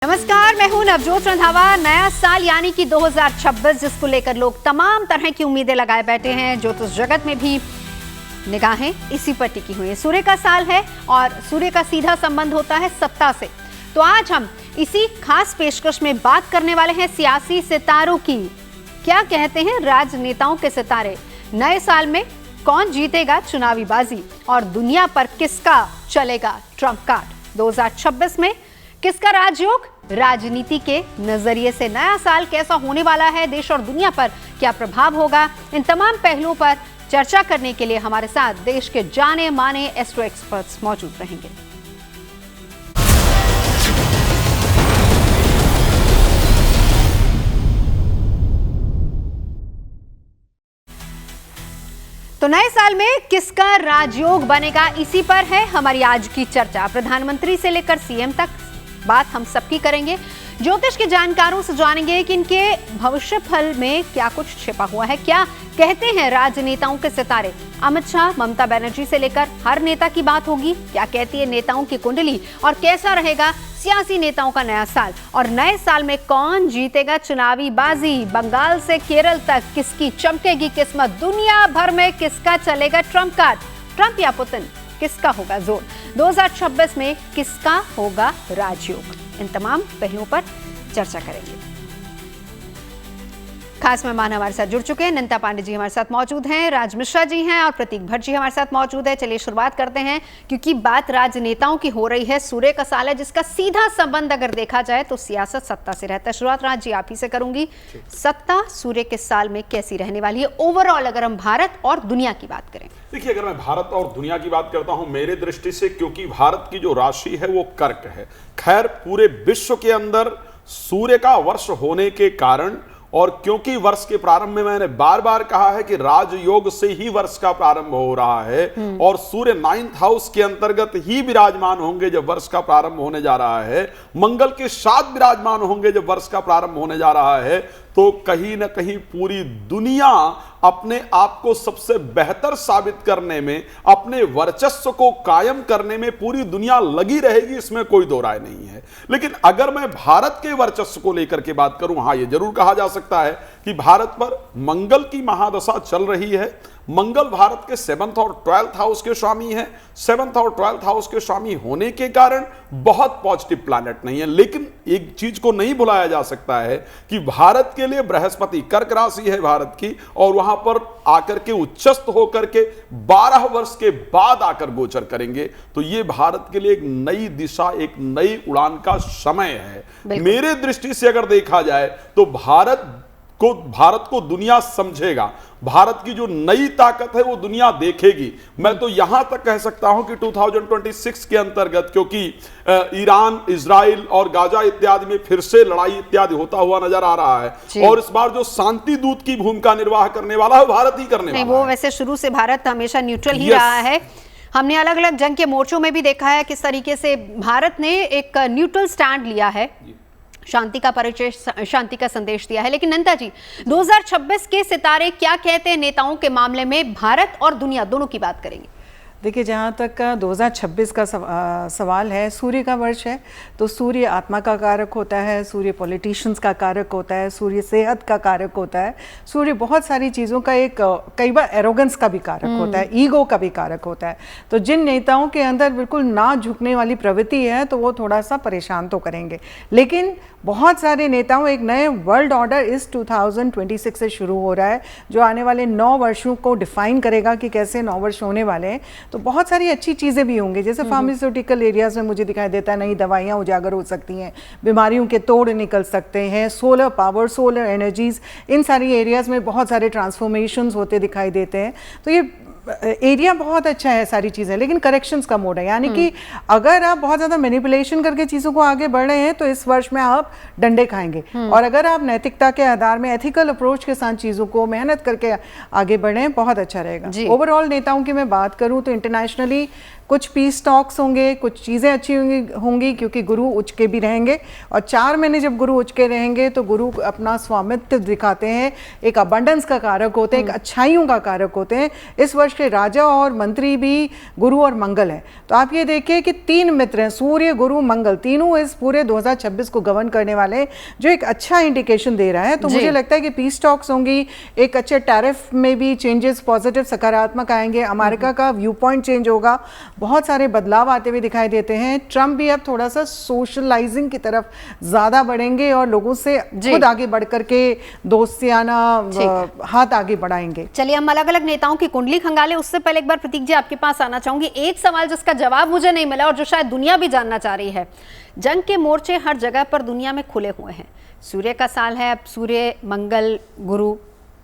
नमस्कार, मैं हूं नवजोत रंधावा। नया साल यानी कि 2026 जिसको लेकर लोग तमाम तरह की उम्मीदें लगाए बैठे हैं। ज्योतिष जगत में भी निगाहें इसी पर टिकी हुई है। सूर्य का साल है और सूर्य का सीधा संबंध होता है सत्ता से। तो आज हम इसी खास पेशकश में बात करने वाले हैं सियासी सितारों की। क्या कहते हैं राजनेताओं के सितारे? नए साल में कौन जीतेगा चुनावी बाजी और दुनिया पर किसका चलेगा ट्रम्प कार्ड? 2026 में किसका राजयोग? राजनीति के नजरिए से नया साल कैसा होने वाला है, देश और दुनिया पर क्या प्रभाव होगा, इन तमाम पहलुओं पर चर्चा करने के लिए हमारे साथ देश के जाने माने एस्ट्रो एक्सपर्ट्स मौजूद रहेंगे। तो नए साल में किसका राजयोग बनेगा, इसी पर है हमारी आज की चर्चा। प्रधानमंत्री से लेकर सीएम तक बात हम सबकी करेंगे। ज्योतिष के जानकारों से जानेंगे कि इनके भविष्य फल में क्या कुछ छिपा हुआ है। क्या कहते हैं राजनेताओं के सितारे? अमित शाह, ममता बनर्जी से लेकर हर नेता की बात होगी। क्या कहती है नेताओं की कुंडली और कैसा रहेगा सियासी नेताओं का नया साल? और नए साल में कौन जीतेगा चुनावी बाजी? बंगाल से केरल तक किसकी चमकेगी किस्मत? दुनिया भर में किसका चलेगा ट्रम्प कार्ड? ट्रम्प या पुतिन, किसका होगा जोर? 2026 में किसका होगा राजयोग? इन तमाम पहलुओं पर चर्चा करेंगे। खास मेहमान हमारे साथ जुड़ चुके हैं। नंदा पांडे जी हमारे साथ मौजूद हैं, राज मिश्रा जी हैं और प्रतीक भट्ट जी हमारे साथ मौजूद है। चलिए शुरुआत करते हैं, क्योंकि बात राजनेताओं की हो रही है। सूर्य का साल है जिसका सीधा संबंध अगर देखा जाए तो सियासत सत्ता से रहता है। शुरुआत राज जी आप ही से करूंगी। सत्ता सूर्य के साल में कैसी रहने वाली है ओवरऑल, अगर हम भारत और दुनिया की बात करें? देखिए, अगर मैं भारत और दुनिया की बात करता हूं मेरे दृष्टि से, क्योंकि भारत की जो राशि है वो कर्क है। खैर, पूरे विश्व के अंदर सूर्य का वर्ष होने के कारण और क्योंकि वर्ष के प्रारंभ में मैंने बार बार कहा है कि राजयोग से ही वर्ष का प्रारंभ हो रहा है और सूर्य 9th हाउस के अंतर्गत ही विराजमान होंगे जब वर्ष का प्रारंभ होने जा रहा है, मंगल के साथ विराजमान होंगे जब वर्ष का प्रारंभ होने जा रहा है, तो कहीं ना कहीं पूरी दुनिया अपने आप को सबसे बेहतर साबित करने में, अपने वर्चस्व को कायम करने में पूरी दुनिया लगी रहेगी, इसमें कोई दो राय नहीं है। लेकिन अगर मैं भारत के वर्चस्व को लेकर के बात करूं, हाँ, यह जरूर कहा जा सकता है कि भारत पर मंगल की महादशा चल रही है। मंगल भारत के 7th और 12th हाउस के स्वामी है। 7th और 12th हाउस के स्वामी होने के कारण बहुत पॉजिटिव प्लैनेट नहीं है। लेकिन एक चीज को नहीं भुलाया जा सकता है कि भारत के लिए बृहस्पति कर्क राशि है भारत की, और वहां पर आकर के उच्चस्थ होकर के 12 वर्ष के बाद आकर गोचर करेंगे। तो ये भारत के लिए एक नई दिशा, एक नई उड़ान का समय है। मेरे दृष्टि से अगर देखा जाए तो भारत को दुनिया समझेगा। भारत की जो नई ताकत है वो दुनिया देखेगी। मैं तो यहां तक कह सकता हूं कि 2026 के अंतर्गत, क्योंकि ईरान, इजराइल और गाजा इत्यादि में फिर से लड़ाई इत्यादि होता हुआ नजर आ रहा है, और इस बार जो शांति दूत की भूमिका निर्वाह करने वाला है भारत ही करने वाला है। वो वैसे शुरू से भारत हमेशा न्यूट्रल ही रहा है। हमने अलग अलग जंग के मोर्चों में भी देखा है किस तरीके से भारत ने एक न्यूट्रल स्टैंड लिया है, शांति का परिचय, शांति का संदेश दिया है। लेकिन नंदा जी, 2026 के सितारे क्या कहते हैं नेताओं के मामले में? भारत और दुनिया दोनों की बात करेंगे। देखिए, जहाँ तक का 2026 का सवाल है, सूर्य का वर्ष है, तो सूर्य आत्मा का कारक होता है, सूर्य पॉलिटिशियंस का कारक होता है, सूर्य सेहत का कारक होता है, सूर्य बहुत सारी चीज़ों का एक कई बार एरोगेंस का भी कारक होता है, ईगो का भी कारक होता है। तो जिन नेताओं के अंदर बिल्कुल ना झुकने वाली प्रवृत्ति है तो वो थोड़ा सा परेशान तो करेंगे। लेकिन बहुत सारे नेताओं, एक नए वर्ल्ड ऑर्डर इस 2026 से शुरू हो रहा है, जो आने वाले 9 वर्षों को डिफाइन करेगा कि कैसे 9 वर्ष होने वाले हैं। तो बहुत सारी अच्छी चीज़ें भी होंगी, जैसे फार्मास्यूटिकल एरियाज में मुझे दिखाई देता है नई दवाइयाँ उजागर हो सकती हैं, बीमारियों के तोड़ निकल सकते हैं, सोलर पावर, सोलर एनर्जीज, इन सारी एरियाज में बहुत सारे ट्रांसफॉर्मेशंस होते दिखाई देते हैं। तो ये एरिया बहुत अच्छा है, सारी चीज़ें, लेकिन करेक्शंस का मोड है। यानी कि अगर आप बहुत ज़्यादा मैनिपुलेशन करके चीज़ों को आगे बढ़ रहे हैं तो इस वर्ष में आप डंडे खाएंगे, और अगर आप नैतिकता के आधार में एथिकल अप्रोच के साथ चीज़ों को मेहनत करके आगे बढ़े, बहुत अच्छा रहेगा। ओवरऑल नेताओं की मैं बात करूँ तो इंटरनेशनली कुछ पीस टॉक्स होंगे, कुछ चीज़ें अच्छी होंगी क्योंकि गुरु उच्च के भी रहेंगे, और 4 महीने जब गुरु उच्च के रहेंगे तो गुरु अपना स्वामित्व दिखाते हैं, एक अबंडेंस का कारक होते हैं, एक अच्छाइयों का कारक होते हैं। इस वर्ष के राजा और मंत्री भी गुरु और मंगल है। तो आप ये देखिए कि 3 मित्र हैं, सूर्य, गुरु, मंगल, तीनों इस पूरे 2026 को गवर्न करने वाले, जो एक अच्छा इंडिकेशन दे रहा है। तो मुझे लगता है कि पीस टॉक्स होंगी, एक अच्छे टैरिफ में भी चेंजेस पॉजिटिव सकारात्मक आएंगे, अमेरिका का व्यू पॉइंट चेंज होगा, बहुत सारे बदलाव आते हुए दिखाई देते हैं। ट्रंप भी अब थोड़ा सा सोशलाइजिंग की तरफ ज़्यादा बढ़ेंगे और लोगों से खुद आगे बढ़ करके दोस्तियाना हाथ आगे बढ़ाएंगे। चलिए हम अलग अलग नेताओं की कुंडली खंगाले, उससे पहले एक बार प्रतीक जी आपके पास आना चाहूंगी। एक सवाल जिसका जवाब मुझे नहीं मिला और जो शायद दुनिया भी जानना चाह रही है, जंग के मोर्चे हर जगह पर दुनिया में खुले हुए हैं, सूर्य का साल है, अब सूर्य, मंगल, गुरु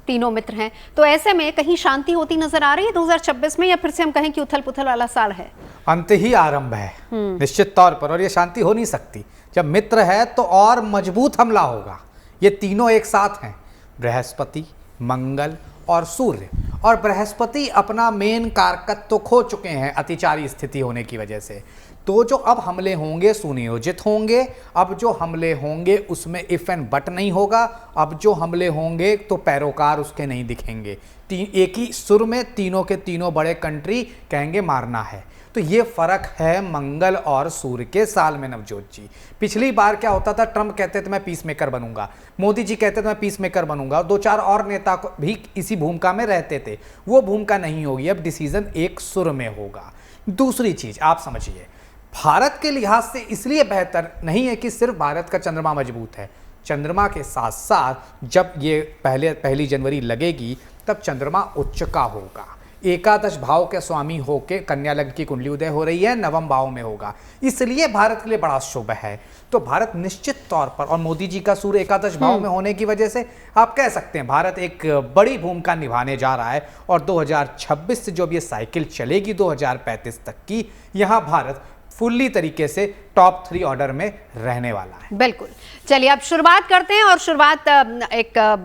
तीनों मित्र हैं, तो ऐसे में कहीं शांति होती नजर आ रही है 2026 में, या फिर से हम कहें कि उथल पुथल वाला साल है? अंत ही आरंभ है निश्चित तौर पर, और ये शांति हो नहीं सकती। जब मित्र है तो और मजबूत हमला होगा। ये तीनों एक साथ हैं, बृहस्पति, मंगल और सूर्य। और बृहस्पति अपना मेन कारकत्व तो खो चुके हैं अतिचारी स्थिति होने की वजह से। तो जो अब हमले होंगे सुनियोजित होंगे। अब जो हमले होंगे उसमें इफ एंड बट नहीं होगा। अब जो हमले होंगे तो पैरोकार उसके नहीं दिखेंगे। एक ही सुर में तीनों के तीनों बड़े कंट्री कहेंगे मारना है। तो ये फर्क है मंगल और सूर्य के साल में नवजोत जी। पिछली बार क्या होता था, ट्रंप कहते थे मैं पीस मेकर बनूंगा, मोदी जी कहते थे मैं पीस मेकर बनूंगा, 2-4 और नेता को भी इसी भूमिका में रहते थे। वो भूमिका नहीं होगी, अब डिसीजन एक सुर में होगा। दूसरी चीज आप समझिए, भारत के लिहाज से इसलिए बेहतर नहीं है कि सिर्फ भारत का चंद्रमा मजबूत है। चंद्रमा के साथ साथ जब ये पहली जनवरी लगेगी तब चंद्रमा उच्च का होगा, एकादश भाव के स्वामी होके कन्या लग्न की कुंडली उदय हो रही है, नवम भाव में होगा, इसलिए भारत के लिए बड़ा शुभ है। तो भारत निश्चित तौर पर, और मोदी जी का सूर्य एकादश भाव में होने की वजह से आप कह सकते हैं भारत एक बड़ी भूमिका निभाने जा रहा है। और 2026 से जो अब ये साइकिल चलेगी 2035 तक की, यहाँ भारत फुल्ली तरीके से टॉप 3 ऑर्डर में रहने वाला है। बिल्कुल। चलिए अब शुरुआत करते हैं, और शुरुआत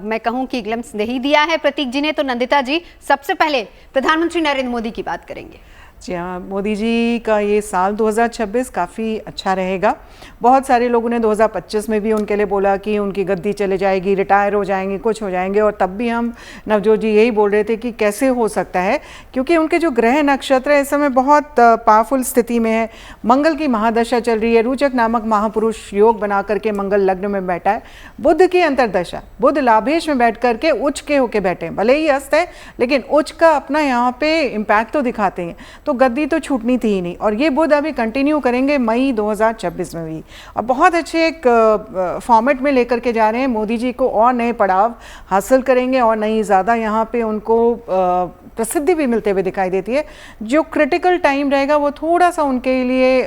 मैं कहूं कि ग्लिम्स नहीं दिया है प्रतीक जी ने, तो नंदिता जी सबसे पहले प्रधानमंत्री नरेंद्र मोदी की बात करेंगे। जी हाँ, मोदी जी का ये साल 2026 काफ़ी अच्छा रहेगा। बहुत सारे लोगों ने 2025 में भी उनके लिए बोला कि उनकी गद्दी चले जाएगी, रिटायर हो जाएंगे, कुछ हो जाएंगे, और तब भी हम नवजोत जी यही बोल रहे थे कि कैसे हो सकता है, क्योंकि उनके जो ग्रह नक्षत्र है इस समय बहुत पावरफुल स्थिति में है। मंगल की महादशा चल रही है, रोचक नामक महापुरुष योग बना करके मंगल लग्न में बैठा है। बुध की अंतरदशा, बुध लाभेश में बैठ करके उच्च के होके बैठे हैं, भले ही अस्त है लेकिन उच्च का अपना यहाँ पे इम्पैक्ट तो दिखाते हैं। तो गद्दी तो छूटनी थी ही नहीं, और ये बुध अभी कंटिन्यू करेंगे मई 2026 में भी, और बहुत अच्छे एक फॉर्मेट में लेकर के जा रहे हैं मोदी जी को, और नए पड़ाव हासिल करेंगे और नई ज़्यादा यहाँ पे उनको प्रसिद्धि भी मिलते हुए दिखाई देती है। जो क्रिटिकल टाइम रहेगा वो थोड़ा सा उनके लिए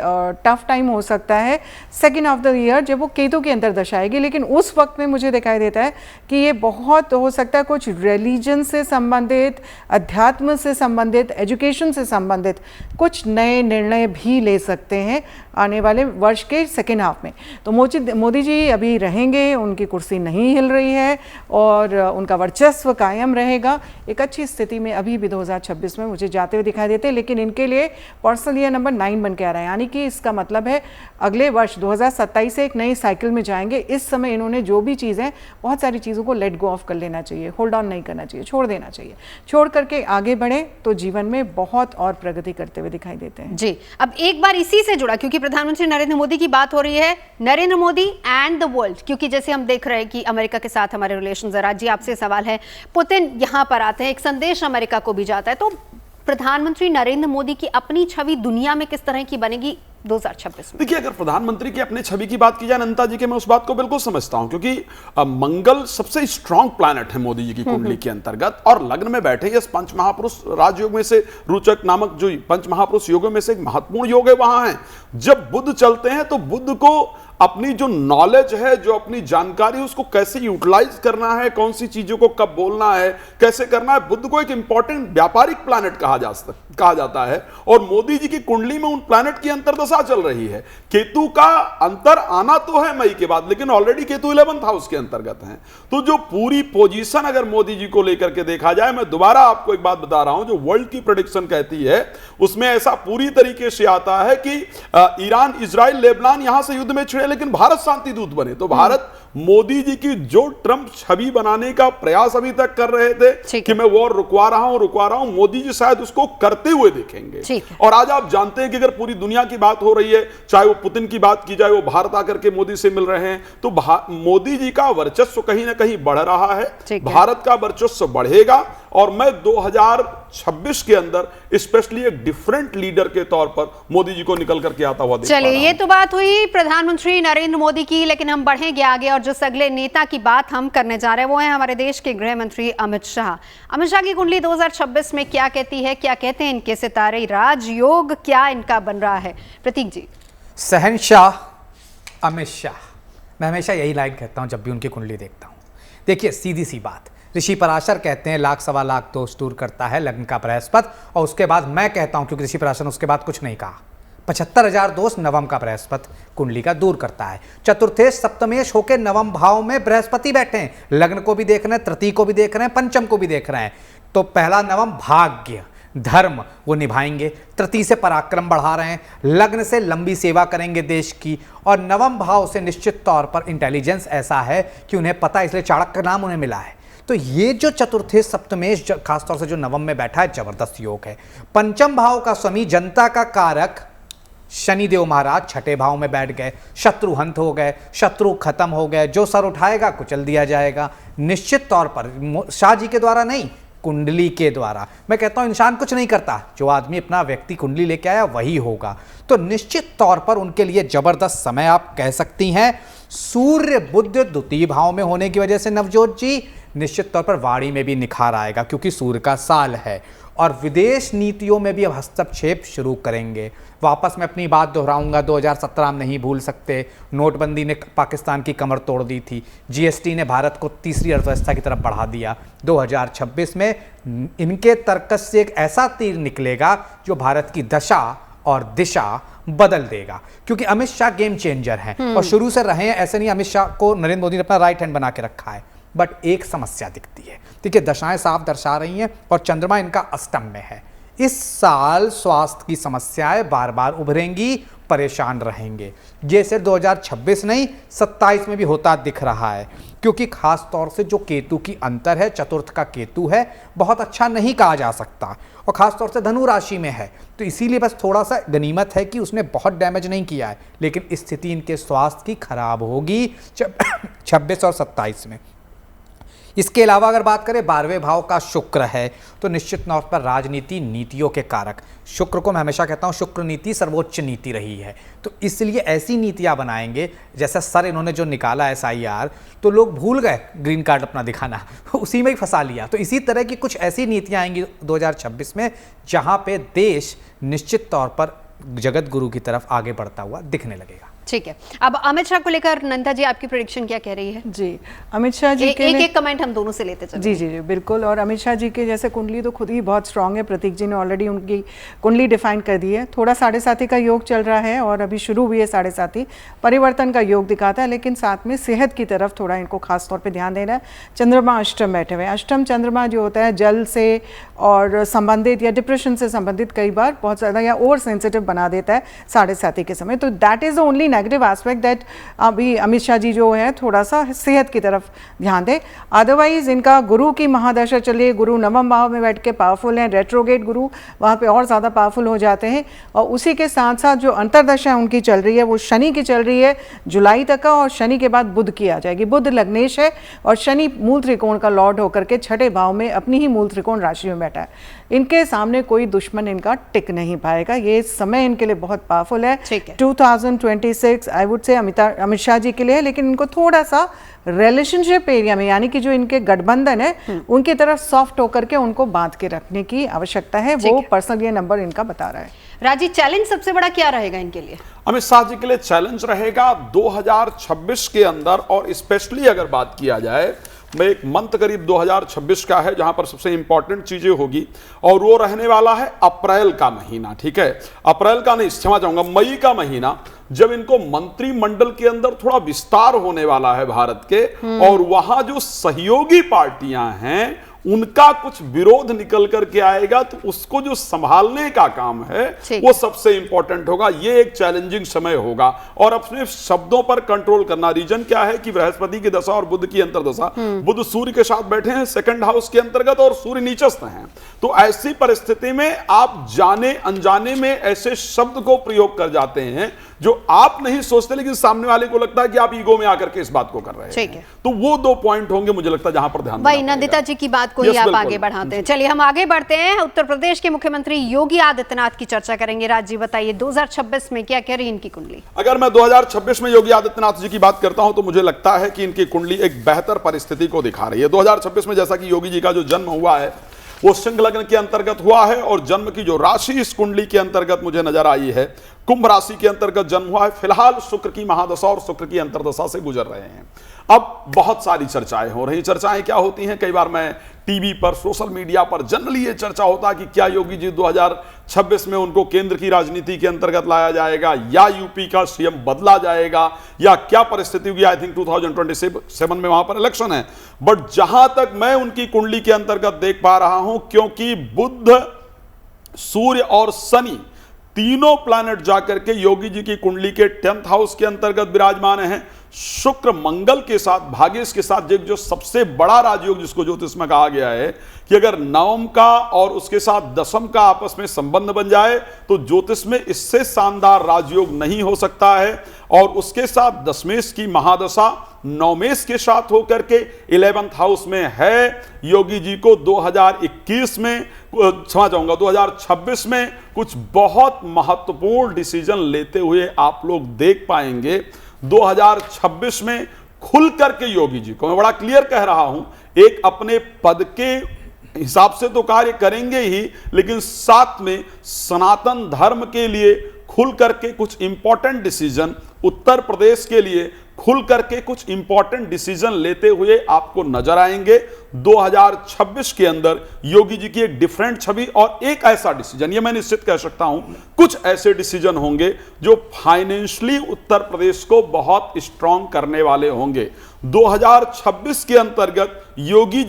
टफ टाइम हो सकता है सेकेंड ऑफ द ईयर, जब वो केतु की अंतर्दशा आएगी। लेकिन उस वक्त में मुझे दिखाई देता है कि ये बहुत हो सकता है कुछ रिलीजन से संबंधित, अध्यात्म से संबंधित, एजुकेशन से संबंधित कुछ नए निर्णय भी ले सकते हैं आने वाले वर्ष के सेकेंड हाफ में। तो मोदी जी अभी रहेंगे, उनकी कुर्सी नहीं हिल रही है और उनका वर्चस्व कायम रहेगा। एक अच्छी स्थिति में अभी भी 2026 में मुझे जाते हुए दिखाई देते हैं। लेकिन इनके लिए पर्सनल ईयर नंबर 9 बन के आ रहा है, यानी कि इसका मतलब है अगले वर्ष 2027 से एक नई साइकिल में जाएंगे। इस समय इन्होंने जो भी चीज़ें, बहुत सारी चीज़ों को लेट गो ऑफ कर लेना चाहिए, होल्ड ऑन नहीं करना चाहिए, छोड़ देना चाहिए। छोड़ करके आगे बढ़े तो जीवन में बहुत और प्रगति करते हुए दिखाई देते हैं। जी, अब एक बार इसी से जुड़ा, क्योंकि प्रधानमंत्री नरेंद्र मोदी की बात हो रही है, Narendra Modi and the world, क्योंकि जैसे हम देख रहे हैं कि अमेरिका के साथ हमारे रिलेशन, जरा जी आपसे सवाल है, पुतिन यहां पर आते हैं, एक संदेश अमेरिका को भी जाता है, तो प्रधानमंत्री नरेंद्र मोदी की अपनी छवि दुनिया में किस तरह की बनेगी 2026 में? देखिए, अगर प्रधानमंत्री की अपने छवि की बात की जाए अनंता जी के, मैं उस बात को बिल्कुल समझता हूं, क्योंकि मंगल सबसे स्ट्रांग प्लैनेट है मोदी जी की कुंडली के अंतर्गत, और लग्न में बैठे इस पंच महापुरुष राजयोग में से, रोचक नामक जो पंच महापुरुष योगों में से एक महत्वपूर्ण योग है, वहां है। जब बुध चलते हैं तो बुध को अपनी जो नॉलेज है, जो अपनी जानकारी है, उसको कैसे यूटिलाइज करना है, कौन सी चीजों को कब बोलना है, कैसे करना है, बुध को एक इंपॉर्टेंट व्यापारिक प्लैनेट कहा जाता है। और मोदी जी की कुंडली में उन प्लैनेट की अंतर्दशा चल रही है। केतु का अंतर आना तो है मई के बाद, लेकिन ऑलरेडी केतु 11th हाउस के अंतर्गत है। तो जो पूरी पोजीशन अगर मोदी जी को लेकर के देखा जाए, मैं दोबारा आपको एक बात बता रहा हूं, जो वर्ल्ड की प्रेडिक्शन कहती है उसमें ऐसा पूरी तरीके से आता है कि ईरान, इजराइल, लेबनान यहां से युद्ध में छिड़े लेकिन भारत शांति दूत बने। तो भारत मोदी जी की जो ट्रंप छवि बनाने का प्रयास अभी तक कर रहे थे कि मैं वॉर रुकवा रहा हूं, मोदी जी शायद उसको करते हुए देखेंगे। और आज आप जानते हैं कि अगर पूरी दुनिया की बात हो रही है, चाहे वो पुतिन की बात की जाए, वो भारत आकर के मोदी से मिल रहे हैं, तो मोदी जी का वर्चस्व कहीं ना कहीं बढ़ रहा है, भारत का वर्चस्व बढ़ेगा। और मैं 2026 के अंदर स्पेशली एक डिफरेंट लीडर के तौर पर मोदी जी को निकल करके आता हुआ देख पा रहा हूं। चलिए, ये तो बात हुई प्रधानमंत्री नरेंद्र मोदी की, लेकिन हम बढ़ेंगे आगे और जिस अगले नेता की बात हम करने जा रहे हैं वो है हमारे देश के गृह मंत्री अमित शाह। अमित शाह की कुंडली 2026 में क्या कहती है, क्या कहते हैं इनके सितारे, राजयोग क्या इनका बन रहा है? प्रतीक जी। शहंशाह अमित शाह, मैं हमेशा यही लाइन कहता हूं जब भी उनकी कुंडली देखता हूं। देखिए, सीधी सी बात, ऋषि पराशर कहते हैं लाख सवा लाख दोष दूर करता है लग्न का बृहस्पति, और उसके बाद मैं कहता हूं, क्योंकि ऋषि पराशर ने उसके बाद कुछ नहीं कहा, 75,000 दोष नवम का बृहस्पति कुंडली का दूर करता है। चतुर्थेश सप्तमेश होकर नवम भाव में बृहस्पति बैठे हैं, लग्न को भी देख रहे हैं, तृतीय को भी देख रहे हैं, पंचम को भी देख रहे हैं। तो पहला नवम भाग्य धर्म वो निभाएंगे, तृतीय से पराक्रम बढ़ा रहे हैं, लग्न से लंबी सेवा करेंगे देश की, और नवम भाव से निश्चित तौर पर इंटेलिजेंस ऐसा है कि उन्हें पता है, इसलिए चाणक्य का नाम उन्हें मिला है। तो ये जो चतुर्थेश सप्तमेश खासतौर से जो नवम में बैठा है, जबरदस्त योग है। पंचम भाव का स्वामी जनता का कारक शनिदेव महाराज छठे भाव में बैठ गए, शत्रु हंत हो गए, शत्रु खत्म हो गए, जो सर उठाएगा कुचल दिया जाएगा। निश्चित तौर पर शाह जी के द्वारा नहीं, कुंडली के द्वारा। मैं कहता हूं इंसान कुछ नहीं करता, जो आदमी अपना व्यक्ति कुंडली लेके आया वही होगा। तो निश्चित तौर पर उनके लिए जबरदस्त समय आप कह सकती हैं। सूर्य बुध द्वितीय भाव में होने की वजह से नवजोत जी निश्चित तौर पर वाणी में भी निखार आएगा, क्योंकि सूर्य का साल है, और विदेश नीतियों में भी अब हस्तक्षेप शुरू करेंगे। वापस मैं अपनी बात दोहराऊंगा, 2017 हम नहीं भूल सकते, नोटबंदी ने पाकिस्तान की कमर तोड़ दी थी, जीएसटी ने भारत को तीसरी अर्थव्यवस्था की तरफ बढ़ा दिया। 2026 में इनके तर्कस से एक ऐसा तीर निकलेगा जो भारत की दशा और दिशा बदल देगा, क्योंकि अमित शाह गेम चेंजर हैं और शुरू से रहे हैं। ऐसे नहीं अमित शाह को नरेंद्र मोदी ने अपना राइट हैंड बना के रखा है, बट एक समस्या दिखती है। देखिए, दशाएं साफ दर्शा रही हैं और चंद्रमा इनका अष्टम में है। इस साल स्वास्थ्य की समस्याएं बार बार उभरेंगी, परेशान रहेंगे। ये सिर्फ 2026 नहीं, 27 में भी होता दिख रहा है, क्योंकि खास तौर से जो केतु की अंतर है, चतुर्थ का केतु है, बहुत अच्छा नहीं कहा जा सकता, और खास तौर से धनु राशि में है। तो इसीलिए बस थोड़ा सा गनीमत है कि उसने बहुत डैमेज नहीं किया है, लेकिन स्थिति इनके स्वास्थ्य की खराब होगी 26 और 27 में। इसके अलावा अगर बात करें 12वें भाव का शुक्र है, तो निश्चित तौर पर राजनीति नीतियों के कारक। शुक्र को मैं हमेशा कहता हूं शुक्र नीति सर्वोच्च नीति रही है, तो इसलिए ऐसी नीतियां बनाएंगे। जैसा सर इन्होंने जो निकाला SIR, तो लोग भूल गए ग्रीन कार्ड अपना दिखाना, उसी में ही फंसा लिया। तो इसी तरह की कुछ ऐसी नीतियां आएंगी 2026 में, जहां पे देश निश्चित तौर पर जगत गुरु की तरफ आगे बढ़ता हुआ दिखने लगेगा। ठीक है, अब अमित शाह को लेकर नंदा जी आपकी प्रेडिक्शन क्या कह रही है? जी, अमित शाह जी के एक कमेंट हम दोनों से लेते चलें। जी जी जी बिल्कुल। और अमित शाह जी के जैसे कुंडली तो खुद ही बहुत स्ट्रांग है, प्रतीक जी ने ऑलरेडी उनकी कुंडली डिफाइन कर दी है। थोड़ा 7.5 का योग चल रहा है और अभी शुरू हुई है 7.5 परिवर्तन का योग दिखाता है, लेकिन साथ में सेहत की तरफ थोड़ा इनको खास तौर पर ध्यान देना है। चंद्रमा अष्टम बैठे हुए हैं, अष्टम चंद्रमा जो होता है जल से और संबंधित या डिप्रेशन से संबंधित कई बार बहुत ज़्यादा या ओवर सेंसिटिव बना देता है 7.5 के समय। तो that is the only negative aspect that अभी अमित शाह जी जो है थोड़ा सा सेहत की तरफ ध्यान दें। अदरवाइज इनका गुरु की महादशा चलिए, गुरु नवम भाव में बैठ के पावरफुल हैं, रेट्रोगेट गुरु वहाँ पे और ज़्यादा पावरफुल हो जाते हैं। और उसी के साथ साथ जो अंतरदशा उनकी चल रही है वो शनि की चल रही है जुलाई तक का, और शनि के बाद बुध की आ जाएगी। बुध लग्नेश है और शनि मूल त्रिकोण का लॉर्ड होकर के छठे भाव में अपनी ही मूल त्रिकोण राशि में बैठा है। इनके सामने कोई दुश्मन इनका टिक नहीं पाएगा, ये समय इनके लिए बहुत पावरफुल है। 2026 I would say Amit Shah ji के लिए है, लेकिन इनको थोड़ा सा रिलेशनशिप एरिया में, यानी कि जो इनके गठबंधन है उनकी तरफ सॉफ्ट होकर के उनको बांध के रखने की आवश्यकता है। वो पर्सनल ये नंबर इनका बता रहा है। राजी, चैलेंज सबसे बड़ा क्या रहेगा इनके लिए? अमित शाह जी के लिए चैलेंज रहेगा 2026 के अंदर, और स्पेशली अगर बात किया जाए, मैं एक मंथ करीब 2026 का है जहां पर सबसे इंपॉर्टेंट चीजें होगी, और वो रहने वाला है अप्रैल का महीना। ठीक है, अप्रैल का नहीं, क्षमा चाहूंगा, मई का महीना, जब इनको मंत्रिमंडल के अंदर थोड़ा विस्तार होने वाला है भारत के, और वहां जो सहयोगी पार्टियां हैं उनका कुछ विरोध निकल करके आएगा तो उसको जो संभालने का काम है वो सबसे इंपॉर्टेंट होगा। ये एक चैलेंजिंग समय होगा और अपने शब्दों पर कंट्रोल करना। रीजन क्या है कि बृहस्पति की दशा और बुध की अंतर्दशा, बुध सूर्य के साथ बैठे हैं सेकंड हाउस के अंतर्गत और सूर्य नीचस्थ हैं। तो ऐसी परिस्थिति में आप जाने अनजाने में ऐसे शब्द को प्रयोग कर जाते हैं जो आप नहीं सोचते लेकिन सामने वाले को लगता है कि आप ईगो में आकर के इस बात को कर रहे हैं। तो वो 2 पॉइंट होंगे मुझे लगता है जहां पर ध्यान वही नंदिता जी की बात को ही आप आगे बढ़ाते हैं। चलिए हम आगे बढ़ते हैं। उत्तर प्रदेश के मुख्यमंत्री योगी आदित्यनाथ की चर्चा करेंगे। राज जी बताइए 2026 में क्या कह रही इनकी कुंडली? अगर मैं 2026 में योगी आदित्यनाथ जी की बात करता हूं तो मुझे लगता है कि इनकी कुंडली एक बेहतर परिस्थिति को दिखा रही है। 2026 में जैसा कि योगी जी का जो जन्म हुआ है वो सिंह लग्न के अंतर्गत हुआ है और जन्म की जो राशि इस कुंडली के अंतर्गत मुझे नजर आई है कुंभ राशि के अंतर्गत जन्म हुआ है। फिलहाल शुक्र की महादशा और शुक्र की अंतर्दशा से गुजर रहे हैं। अब बहुत सारी चर्चाएं हो रही। चर्चाएं क्या होती हैं? कई बार मैं टीवी पर सोशल मीडिया पर जनरली ये चर्चा होता है कि क्या योगी जी 2026 में उनको केंद्र की राजनीति के अंतर्गत लाया जाएगा या यूपी का सीएम बदला जाएगा या क्या परिस्थिति होगी। आई थिंक 2027 में वहां पर इलेक्शन है। बट जहां तक मैं उनकी कुंडली के अंतर्गत देख पा रहा हूं, क्योंकि बुध, सूर्य और शनि तीनों प्लैनेट जाकर के योगी जी की कुंडली के 10th हाउस के अंतर्गत विराजमान हैं। शुक्र मंगल के साथ, भाग्येश के साथ जो सबसे बड़ा राजयोग जिसको ज्योतिष में कहा गया है कि अगर नवम का और उसके साथ दशम का आपस में संबंध बन जाए तो ज्योतिष में इससे शानदार राजयोग नहीं हो सकता है। और उसके साथ दशमेश की महादशा नवमेश के साथ होकर के 11th हाउस में है। योगी जी को 2021 में, क्षमा चाहूंगा 2026 में कुछ बहुत महत्वपूर्ण डिसीजन लेते हुए आप लोग देख पाएंगे। 2026 में खुल करके योगी जी को, मैं बड़ा क्लियर कह रहा हूं, एक अपने पद के हिसाब से तो कार्य करेंगे ही, लेकिन साथ में सनातन धर्म के लिए खुल करके कुछ इंपॉर्टेंट डिसीजन, उत्तर प्रदेश के लिए खुल करके कुछ इंपॉर्टेंट डिसीजन लेते हुए आपको नजर आएंगे। 2026 के अंदर योगी जी की एक डिफरेंट छवि और एक ऐसा डिसीजन, ये मैं निश्चित कह सकता हूं, कुछ ऐसे डिसीजन होंगे जो फाइनेंशियली उत्तर प्रदेश को बहुत स्ट्रांग करने वाले होंगे। 2026 के अंतर्गत योगी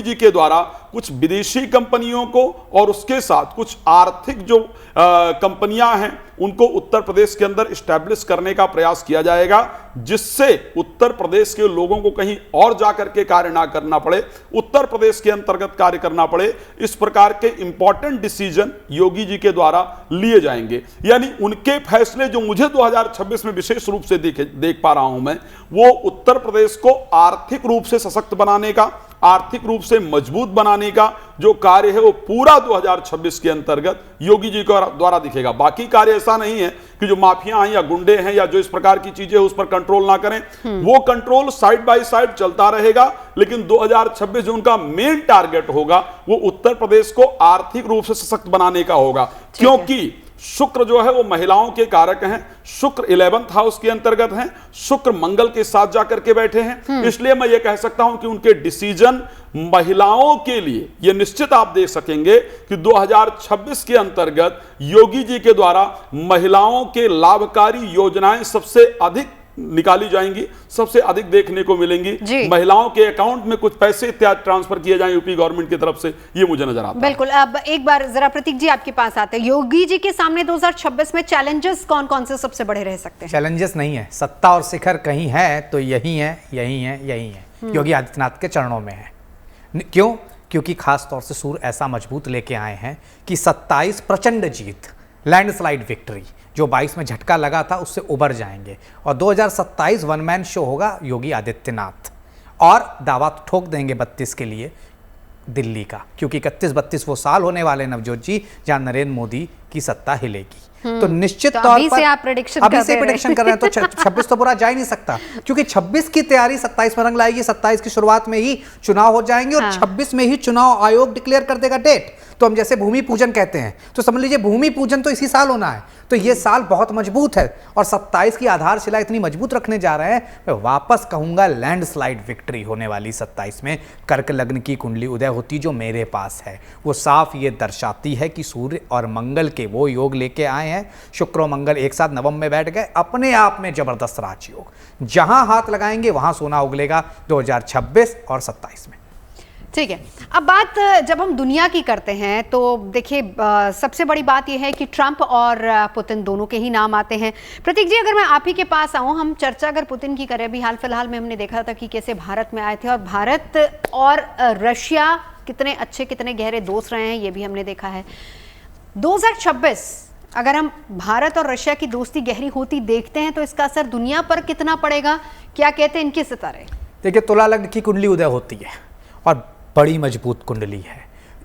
जी के द्वारा कुछ विदेशी कंपनियों को और उसके साथ कुछ आर्थिक जो कंपनियां हैं उनको उत्तर प्रदेश के अंदर स्टैब्लिश करने का प्रयास किया जाएगा, जिससे उत्तर प्रदेश के लोगों को कहीं और जाकर के कार्य ना करना पड़े, उत्तर प्रदेश के अंतर्गत कार्य करना पड़े। इस प्रकार के इंपॉर्टेंट डिसीजन योगी जी के द्वारा लिए जाएंगे। यानी उनके फैसले जो मुझे 2026 में विशेष रूप से देख पा रहा हूं मैं, वो उत्तर प्रदेश को आर्थिक रूप से सशक्त बनाने का, आर्थिक रूप से मजबूत बनाने का जो कार्य है वो पूरा 2026 के अंतर्गत योगी जी के द्वारा दिखेगा। बाकी कार्य ऐसा नहीं है कि जो माफिया हैं या गुंडे हैं या जो इस प्रकार की चीजें उस पर कंट्रोल ना करें, वो कंट्रोल साइड बाय साइड चलता रहेगा। लेकिन 2026 जो उनका मेन टारगेट होगा वो उत्तर प्रदेश को आर्थिक रूप से सशक्त बनाने का होगा, क्योंकि शुक्र जो है वो महिलाओं के कारक हैं। शुक्र 11th हाउस के अंतर्गत हैं, शुक्र मंगल के साथ जाकर के बैठे हैं। इसलिए मैं ये कह सकता हूं कि उनके डिसीजन महिलाओं के लिए ये निश्चित आप देख सकेंगे कि 2026 के अंतर्गत योगी जी के द्वारा महिलाओं के लाभकारी योजनाएं सबसे अधिक निकाली जाएंगी, सबसे अधिक देखने को मिलेंगी। महिलाओं के अकाउंट में कुछ पैसे इत्यादि ट्रांसफर किए जाएं यूपी गवर्नमेंट की तरफ से, ये मुझे नजर आता है। बिल्कुल। अब एक बार जरा प्रतीक जी आपके पास आते हैं। योगी जी के सामने 2026 में चैलेंजेस कौन कौन से सबसे बड़े रह सकते हैं? चैलेंजेस नहीं है, सत्ता और शिखर कहीं है तो यही है, यही है, यही है। योगी आदित्यनाथ के चरणों में है। क्यों? क्योंकि खास तौर से सूर्य ऐसा मजबूत लेके आए हैं कि 27 प्रचंड जीत, लैंडस्लाइड विक्ट्री, जो 22 में झटका लगा था उससे उबर जाएंगे। और 2027 वन मैन शो होगा योगी आदित्यनाथ, और दावा ठोक देंगे 32 के लिए दिल्ली का, क्योंकि 31-32 वो साल होने वाले नवजोत जी जहां नरेंद्र मोदी की सत्ता हिलेगी। तो निश्चित तौर पर अभी से प्रेडिक्शन कर रहे हैं, तो 26 तो पूरा जा ही नहीं सकता, क्योंकि 26 की तैयारी 27 में रंग लाएगी। 27 की शुरुआत में ही चुनाव हो जाएंगे और 26 में ही चुनाव आयोग डिक्लेयर कर देगा डेट। तो हम जैसे भूमि पूजन कहते हैं, तो समझ लीजिए भूमि पूजन तो इसी साल होना है। तो ये साल बहुत मजबूत है और 27 की आधारशिला इतनी मजबूत रखने जा रहे हैं। मैं वापस कहूंगा लैंडस्लाइड विक्ट्री होने वाली 27 में। कर्क लग्न की कुंडली उदय होती जो मेरे पास है, वो साफ ये दर्शाती है कि सूर्य और मंगल के वो योग लेके आए हैं। शुक्र और मंगल एक साथ नवम में बैठ गए, अपने आप में जबरदस्त राजयोग। जहां हाथ लगाएंगे वहां सोना उगलेगा 2026 और 27 में। ठीक है, अब बात जब हम दुनिया की करते हैं तो देखिए सबसे बड़ी बात यह है कि ट्रंप और पुतिन दोनों के ही नाम आते हैं। प्रतीक जी, अगर मैं आप ही के पास आऊं, हम चर्चा अगर पुतिन की करें, अभी हाल फिलहाल में हमने देखा था कि कैसे भारत में आए थे और भारत और रशिया कितने अच्छे कितने गहरे दोस्त रहे हैं, ये भी हमने देखा है। 2026 अगर हम भारत और रशिया की दोस्ती गहरी होती देखते हैं तो इसका असर दुनिया पर कितना पड़ेगा, क्या कहते हैं इनके सितारे? देखिए, तुला लग्न की कुंडली उदय होती है और बड़ी मजबूत कुंडली है।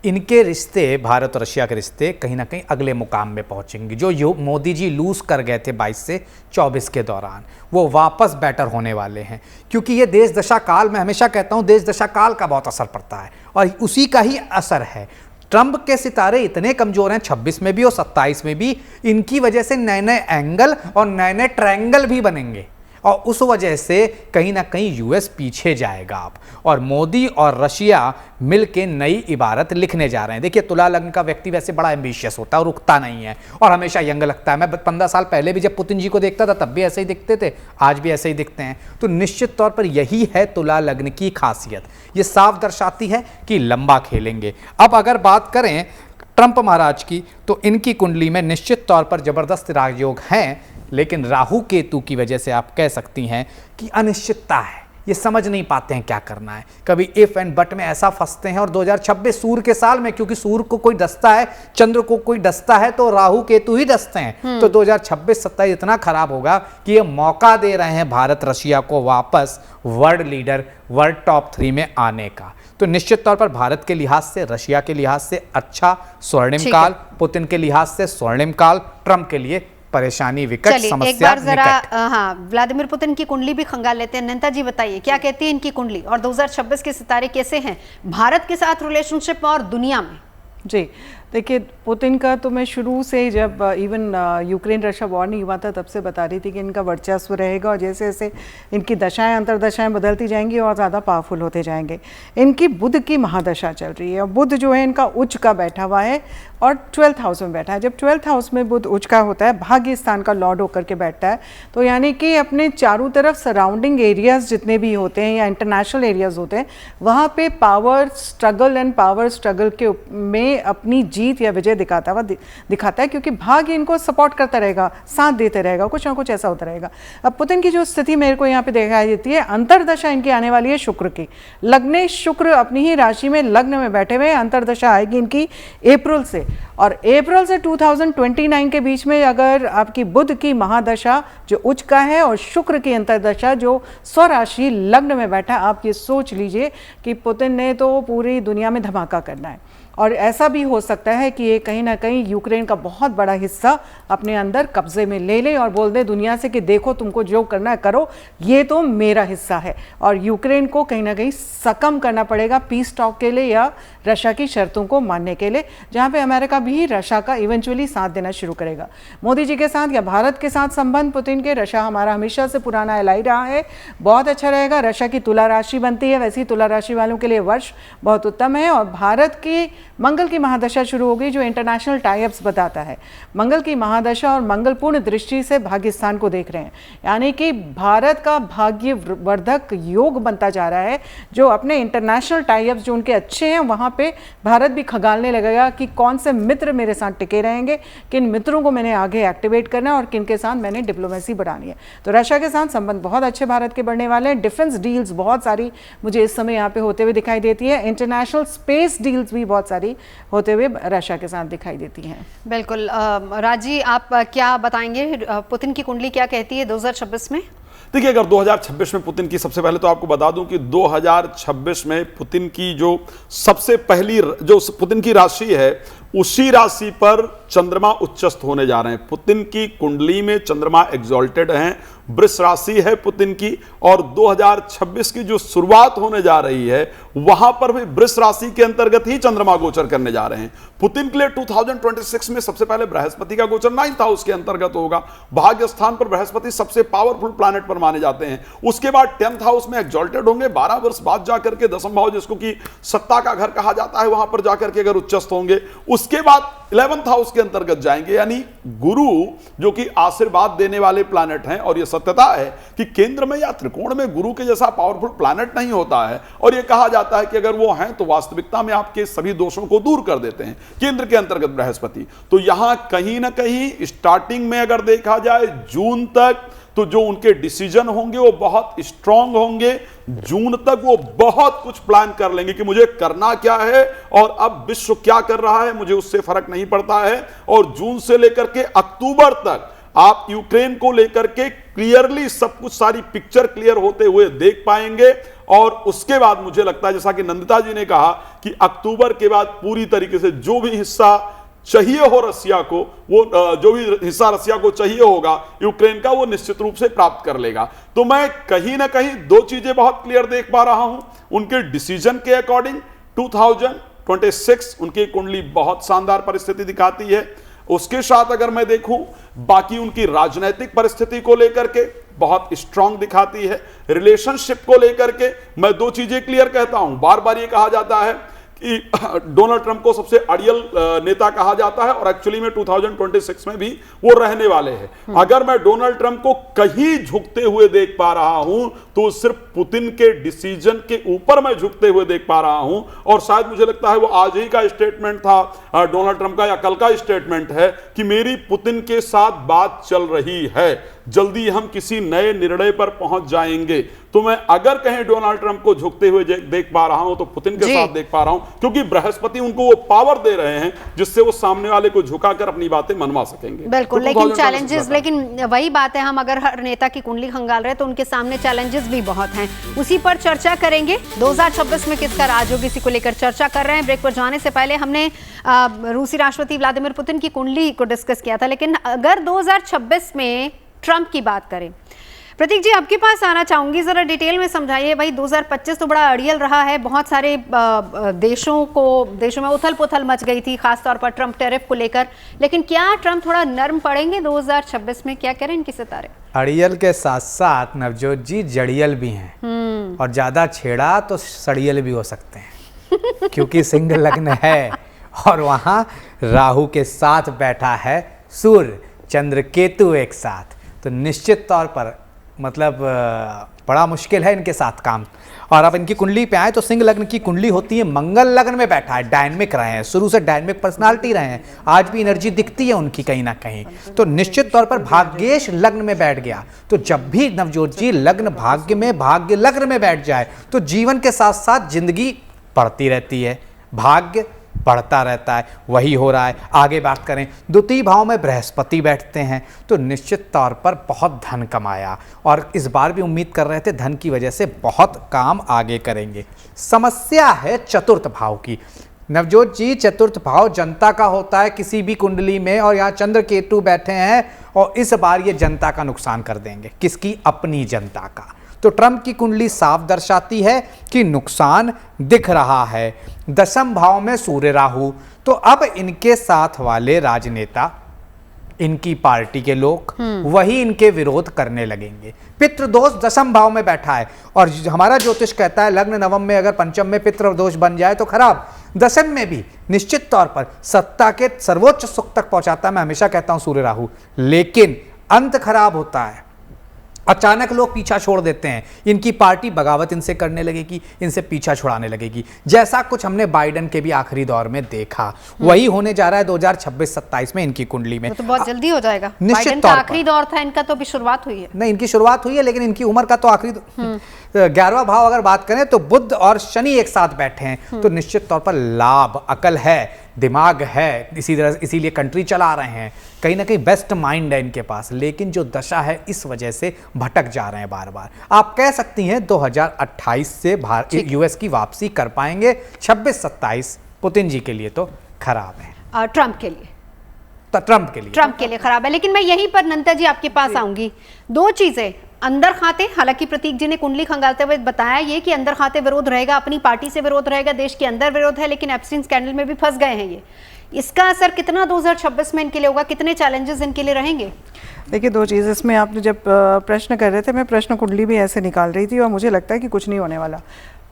इनके रिश्ते, भारत और रशिया के रिश्ते कहीं ना कहीं अगले मुकाम में पहुंचेंगे। जो मोदी जी लूज कर गए थे 22 से 24 के दौरान, वो वापस बेटर होने वाले हैं, क्योंकि ये देश दशा काल, मैं हमेशा कहता हूं देश दशा काल का बहुत असर पड़ता है और उसी का ही असर है। ट्रंप के सितारे इतने कमजोर हैं 26 में भी और 27 में भी, इनकी वजह से नए नए एंगल और नए नए ट्रायंगल भी बनेंगे और उस वजह से कहीं ना कहीं यूएस पीछे जाएगा आप, और मोदी और रशिया मिलके नई इबारत लिखने जा रहे हैं। देखिए, तुला लग्न का व्यक्ति वैसे बड़ा एम्बिशियस होता है और रुकता नहीं है और हमेशा यंग लगता है। मैं 15 साल पहले भी जब पुतिन जी को देखता था तब भी ऐसे ही दिखते थे, आज भी ऐसे ही दिखते हैं। तो निश्चित तौर पर यही है तुला लग्न की खासियत, ये साफ दर्शाती है कि लंबा खेलेंगे। अब अगर बात करें ट्रंप महाराज की, तो इनकी कुंडली में निश्चित तौर पर जबरदस्त राजयोग हैं, लेकिन राहु केतु की वजह से आप कह सकती हैं कि अनिश्चितता है, ये समझ नहीं पाते हैं क्या करना है, कभी इफ एंड बट में ऐसा फंसते हैं। और 2026 सूर्य के साल में, क्योंकि सूर्य को कोई डसता है, चंद्र को कोई डसता है, तो राहु केतु ही डसते हैं। तो 2026-27 इतना खराब होगा कि ये मौका दे रहे हैं भारत रशिया को वापस वर्ल्ड लीडर, वर्ल्ड टॉप 3 में आने का। तो निश्चित तौर पर भारत के लिहाज से, रशिया के लिहाज से अच्छा स्वर्णिम काल, पुतिन के लिहाज से स्वर्णिम काल, ट्रंप के लिए परेशानी, विकट, समस्या, एक बार जरा हाँ व्लादिमीर पुतिन की कुंडली भी खंगाल लेते हैं। नंता जी बताइए क्या कहती है इनकी कुंडली और 2026 के सितारे कैसे हैं भारत के साथ रिलेशनशिप में और दुनिया में? जी देखिए, पुतिन का तो मैं शुरू से जब इवन यूक्रेन रशिया वॉर नहीं हुआ था तब से बता रही थी कि इनका वर्चस्व रहेगा और जैसे जैसे इनकी दशाएं अंतरदशाएं बदलती जाएंगी और ज़्यादा पावरफुल होते जाएंगे। इनकी बुध की महादशा चल रही है और बुध जो है इनका उच्च का बैठा हुआ है और 12th हाउस में बैठा है। जब 12th हाउस में बुध उच्च का होता है, भाग्य स्थान का लॉर्ड होकर के बैठता है, तो यानी कि अपने चारों तरफ सराउंडिंग एरियाज जितने भी होते हैं या इंटरनेशनल एरियाज होते हैं, वहाँ पे power struggle and power struggle के में अपनी जीत या विजय दिखाता है, क्योंकि भाग्य इनको सपोर्ट करता रहेगा, साथ देते रहेगा, कुछ ना कुछ ऐसा होता रहेगा। अब पुतिन की जो स्थिति मेरे को यहाँ पे दिखाई देती है, अंतरदशा इनकी आने वाली है शुक्र की। लग्ने शुक्र अपनी ही राशि में लग्न में बैठे हुए, अंतरदशा आएगी इनकी अप्रैल से, और अप्रैल से 2029 के बीच में अगर आपकी बुध की महादशा जो उच्च का है और शुक्र की अंतरदशा जो स्वराशि लग्न में बैठा, आप ये सोच लीजिए कि पुतिन ने तो पूरी दुनिया में धमाका करना है। और ऐसा भी हो सकता है कि ये कहीं ना कहीं यूक्रेन का बहुत बड़ा हिस्सा अपने अंदर कब्जे में ले ले और बोल दे दुनिया से कि देखो तुमको जो करना है करो, ये तो मेरा हिस्सा है। और यूक्रेन को कहीं ना कहीं सकम करना पड़ेगा पीस टॉक के लिए या रशिया की शर्तों को मानने के लिए, जहाँ पे अमेरिका भी रशिया का इवेंचुअली साथ देना शुरू करेगा। मोदी जी के साथ या भारत के साथ संबंध पुतिन के, रशिया हमारा हमेशा से पुराना एलाई रहा है, बहुत अच्छा रहेगा। रशिया की तुला राशि बनती है, वैसे ही तुला राशि वालों के लिए वर्ष बहुत उत्तम है। और भारत की मंगल की महादशा शुरू हो गई जो इंटरनेशनल टाइप्स बताता है। मंगल की महादशा और मंगलपूर्ण दृष्टि से भाग्यस्थान को देख रहे हैं, यानी कि भारत का भाग्यवर्धक योग बनता जा रहा है। जो अपने इंटरनेशनल टाइप्स जो उनके अच्छे हैं वहाँ पे भारत भी खगालने लगेगा कि कौन से मित्र मेरे साथ टिके रहेंगे, किन मित्रों को मैंने आगे एक्टिवेट करना है और किन के साथ मैंने डिप्लोमेसी बढ़ानी है। तो रशिया के साथ संबंध बहुत अच्छे भारत के बढ़ने वाले हैं। डिफेंस डील्स बहुत सारी मुझे इस समय यहाँ पे होते हुए दिखाई देती है। इंटरनेशनल स्पेस डील्स भी बहुत सारी होते हुए रशिया के साथ दिखाई देती हैं। बिल्कुल राजी, आप क्या बताएंगे पुतिन की कुंडली क्या कहती है 2026 में? देखिए, अगर 2026 में पुतिन की, सबसे पहले तो आपको बता दूं कि 2026 में पुतिन की जो सबसे पहली जो पुतिन की राशि है उसी राशि पर चंद्रमा उच्चस्थ होने जा रहे हैं। पुतिन की कुंडली में चंद्रमा एग्जॉल्टेड हैं, वृष राशि है पुतिन की, और 2026 की जो शुरुआत होने जा रही है वहां पर भी वृष राशि के अंतर्गत ही चंद्रमा गोचर करने जा रहे हैं। पुतिन के लिए 2026 में सबसे पहले बृहस्पति का गोचर 9th हाउस के अंतर्गत होगा। भाग्य स्थान पर बृहस्पति सबसे पावरफुल प्लैनेट पर माने जाते हैं। उसके बाद 10th हाउस में एग्जॉल्टेड होंगे, 12 वर्ष बाद जाकर के 10th भाव जिसको कि सत्ता का घर कहा जाता है वहां पर जाकर के अगर उच्चस्थ होंगे। उसके बाद 11th हाउस के अंतर्गत जाएंगे, यानी गुरु जो कि आशीर्वाद देने वाले प्लैनेट हैं और ये सत्यता है कि केंद्र में या त्रिकोण में गुरु के जैसा पावरफुल प्लैनेट नहीं होता है, और यह कहा जाता है कि अगर वो हैं तो वास्तविकता में आपके सभी दोषों को दूर कर देते हैं, केंद्र के अंतर्गत बृहस्पति। तो यहां कहीं ना कहीं स्टार्टिंग में अगर देखा जाए जून तक, तो जो उनके डिसीजन होंगे वो बहुत स्ट्रांग होंगे। जून तक वो बहुत कुछ प्लान कर लेंगे कि मुझे करना क्या है और अब विश्व क्या कर रहा है मुझे उससे फर्क नहीं पड़ता है। और जून से लेकर के अक्टूबर तक आप यूक्रेन को लेकर के क्लियरली सब कुछ, सारी पिक्चर क्लियर होते हुए देख पाएंगे। और उसके बाद मुझे लगता है, जैसा कि नंदिता जी ने कहा, कि अक्टूबर के बाद पूरी तरीके से जो भी हिस्सा चाहिए हो रसिया को, वो जो भी हिस्सा रसिया को चाहिए होगा यूक्रेन का, वो निश्चित रूप से प्राप्त कर लेगा। तो मैं कहीं ना कहीं दो चीजें बहुत क्लियर देख पा रहा हूं उनके डिसीजन के अकॉर्डिंग। 2026 उनकी कुंडली बहुत शानदार परिस्थिति दिखाती है। उसके साथ अगर मैं देखूं बाकी उनकी राजनीतिक परिस्थिति को लेकर के बहुत स्ट्रांग दिखाती है। रिलेशनशिप को लेकर के मैं दो चीजें क्लियर कहता हूं। बार बार ये कहा जाता है कि डोनाल्ड ट्रंप को सबसे अड़ियल नेता कहा जाता है, और एक्चुअली में 2026 में भी वो रहने वाले हैं। अगर मैं डोनाल्ड ट्रंप को कहीं झुकते हुए देख पा रहा हूं तो सिर्फ पुतिन के डिसीजन के ऊपर मैं झुकते हुए देख पा रहा हूं। और शायद मुझे लगता है वो आज ही का स्टेटमेंट था डोनाल्ड ट्रंप का, या कल का स्टेटमेंट है कि मेरी पुतिन के साथ बात चल रही है, जल्दी हम किसी नए निर्णय पर पहुंच जाएंगे। तो मैं अगर कहीं डोनाल्ड ट्रंप को झुकते हुए देख पा रहा हूं तो पुतिन के साथ देख पा रहा हूं, क्योंकि बृहस्पति उनको वो पावर दे रहे हैं जिससे वो सामने वाले को झुकाकर अपनी बातें मनवा सकेंगे। बिल्कुल, लेकिन चैलेंजेस, लेकिन वही बात है, हम अगर हर नेता की कुंडली खंगाल रहे तो उनके सामने चैलेंजेस भी बहुत हैं। उसी पर चर्चा करेंगे। 2026 में किसका राज होगा, इसी को लेकर चर्चा कर रहे हैं। ब्रेक पर जाने से पहले हमने रूसी राष्ट्रपति व्लादिमीर पुतिन की कुंडली को डिस्कस किया था, लेकिन अगर 2026 में ट्रंप की बात करें, प्रतीक जी आपके पास आना चाहूंगी, जरा डिटेल में समझाइए। भाई 2025 तो बड़ा अड़ियल रहा है, बहुत सारे देशों में उथल पुथल मच गई थी, खासतौर पर ट्रंप टैरिफ को लेकर। लेकिन क्या ट्रंप थोड़ा नर्म पड़ेंगे 2026 में, क्या करें इनके सितारे? अड़ियल के साथ साथ नवजोत जी जड़ियल भी हैं, और ज्यादा छेड़ा तो सड़ियल भी हो सकते हैं क्योंकि सिंह लग्न है और वहां राहु के साथ बैठा है सूर्य, चंद्र, केतु एक साथ। तो निश्चित तौर पर मतलब बड़ा मुश्किल है इनके साथ काम। और अब इनकी कुंडली पे आए तो सिंह लग्न की कुंडली होती है, मंगल लग्न में बैठा है, डायनेमिक रहे हैं, शुरू से डायनेमिक पर्सनालिटी रहे हैं, आज भी एनर्जी दिखती है उनकी कहीं ना कहीं। तो निश्चित तौर पर भाग्येश लग्न में बैठ गया। तो जब भी नवजोत जी लग्न भाग्य में, भाग्य लग्न में बैठ जाए तो जीवन के साथ साथ जिंदगी बढ़ती रहती है, भाग्य बढ़ता रहता है। वही हो रहा है। आगे बात करें, द्वितीय भाव में बृहस्पति बैठते हैं तो निश्चित तौर पर बहुत धन कमाया, और इस बार भी उम्मीद कर रहे थे धन की वजह से बहुत काम आगे करेंगे। समस्या है चतुर्थ भाव की। नवजोत जी चतुर्थ भाव जनता का होता है किसी भी कुंडली में, और यहाँ चंद्र केतु बैठे हैं और इस बार ये जनता का नुकसान कर देंगे। किसकी? अपनी जनता का। तो ट्रंप की कुंडली साफ दर्शाती है कि नुकसान दिख रहा है। दशम भाव में सूर्य राहु, तो अब इनके साथ वाले राजनेता, इनकी पार्टी के लोग वही इनके विरोध करने लगेंगे। पितृदोष दशम भाव में बैठा है, और हमारा ज्योतिष कहता है लग्न नवम में अगर पंचम में पितृदोष बन जाए तो खराब, दशम में भी निश्चित तौर पर सत्ता के सर्वोच्च सुख तक पहुंचाता है। मैं हमेशा कहता हूं सूर्य राहु, लेकिन अंत खराब होता है। अचानक लोग पीछा छोड़ देते हैं, इनकी पार्टी बगावत इनसे करने लगेगी, इनसे पीछा छुड़ाने लगेगी, जैसा कुछ हमने बाइडेन के भी आखिरी दौर में देखा। वही होने जा रहा है 2026-27 में इनकी कुंडली में। तो बहुत जल्दी हो जाएगा। निश्चित तौर पर आखिरी दौर था इनका, तो अभी शुरुआत हुई है। नहीं, इनकी शुरुआत हुई है, लेकिन इनकी उम्र का तो आखिरी 11वां भाव अगर बात करें तो बुध और शनि एक साथ बैठे हैं, तो निश्चित तौर पर लाभ, अकल है, दिमाग है, इसीलिए कंट्री चला रहे हैं, कहीं ना कहीं बेस्ट माइंड है इनके पास। लेकिन जो दशा है इस वजह से भटक जा रहे हैं बार बार। आप कह सकती हैं 2028 से यूएस की वापसी कर पाएंगे। 26-27 पुतिन जी के लिए तो खराब है, ट्रंप के लिए, तो ट्रंप के लिए खराब है। लेकिन मैं यहीं पर नंदा जी आपके पास आऊंगी। दो चीजें, अंदर खाते, हालांकि प्रतीक जी ने कुंडली खंगालते हुए बताया ये कि अंदर खाते विरोध रहेगा, अपनी पार्टी से विरोध रहेगा, देश के अंदर विरोध है, लेकिन एप्स्टीन स्कैंडल में भी फंस गए हैं ये। इसका असर कितना 2026 में इनके लिए होगा, कितने चैलेंजेस इनके लिए रहेंगे? देखिए, दो चीज़ इसमें आपने जब प्रश्न कर रहे थे, मैं प्रश्न कुंडली भी ऐसे निकाल रही थी और मुझे लगता है कि कुछ नहीं होने वाला।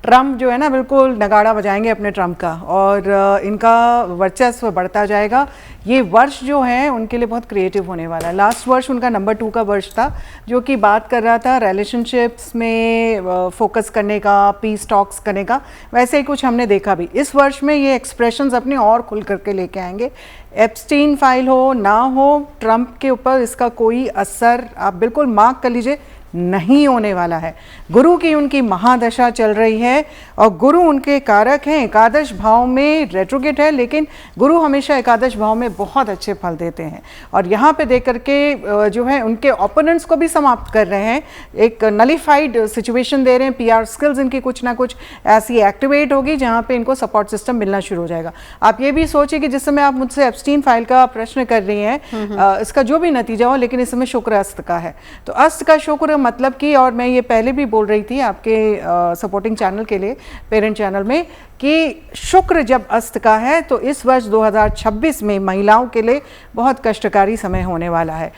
ट्रम्प जो है ना बिल्कुल नगाड़ा बजाएंगे अपने ट्रम्प का, और इनका वर्चस्व बढ़ता जाएगा। ये वर्ष जो है उनके लिए बहुत क्रिएटिव होने वाला है। लास्ट वर्ष उनका नंबर 2 का वर्ष था, जो कि बात कर रहा था रिलेशनशिप्स में फोकस करने का, पीस टॉक्स करने का, वैसे ही कुछ हमने देखा भी। इस वर्ष में ये एक्सप्रेशंस अपने और खुल करके लेके आएंगे। एप्स्टीन फाइल हो ना हो, ट्रम्प के ऊपर इसका कोई असर आप बिल्कुल मार्क कर लीजिए नहीं होने वाला है। गुरु की उनकी महादशा चल रही है और गुरु उनके कारक हैं, एकादश भाव में रेट्रोगेट है, लेकिन गुरु हमेशा एकादश भाव में बहुत अच्छे फल देते हैं। और यहाँ पे देख करके जो है उनके ओपोनेंट्स को भी समाप्त कर रहे हैं, एक नलिफाइड सिचुएशन दे रहे हैं। पीआर स्किल्स इनकी कुछ ना कुछ ऐसी एक्टिवेट होगी जहाँ पे इनको सपोर्ट सिस्टम मिलना शुरू हो जाएगा। आप ये भी सोचिए कि जिस समय आप मुझसे एप्स्टीन फाइल का प्रश्न कर रही हैं, इसका जो भी नतीजा हो, लेकिन इस समय शुक्र अस्त का है, तो अस्त का शुक्र मतलब कि, और मैं ये पहले भी बोल रही थी आपके सपोर्टिंग चैनल के लिए, पेरेंट चैनल में, कि शुक्र जब अस्त का है तो इस वर्ष 2026 में महिलाओं के लिए बहुत कष्टकारी समय होने वाला है।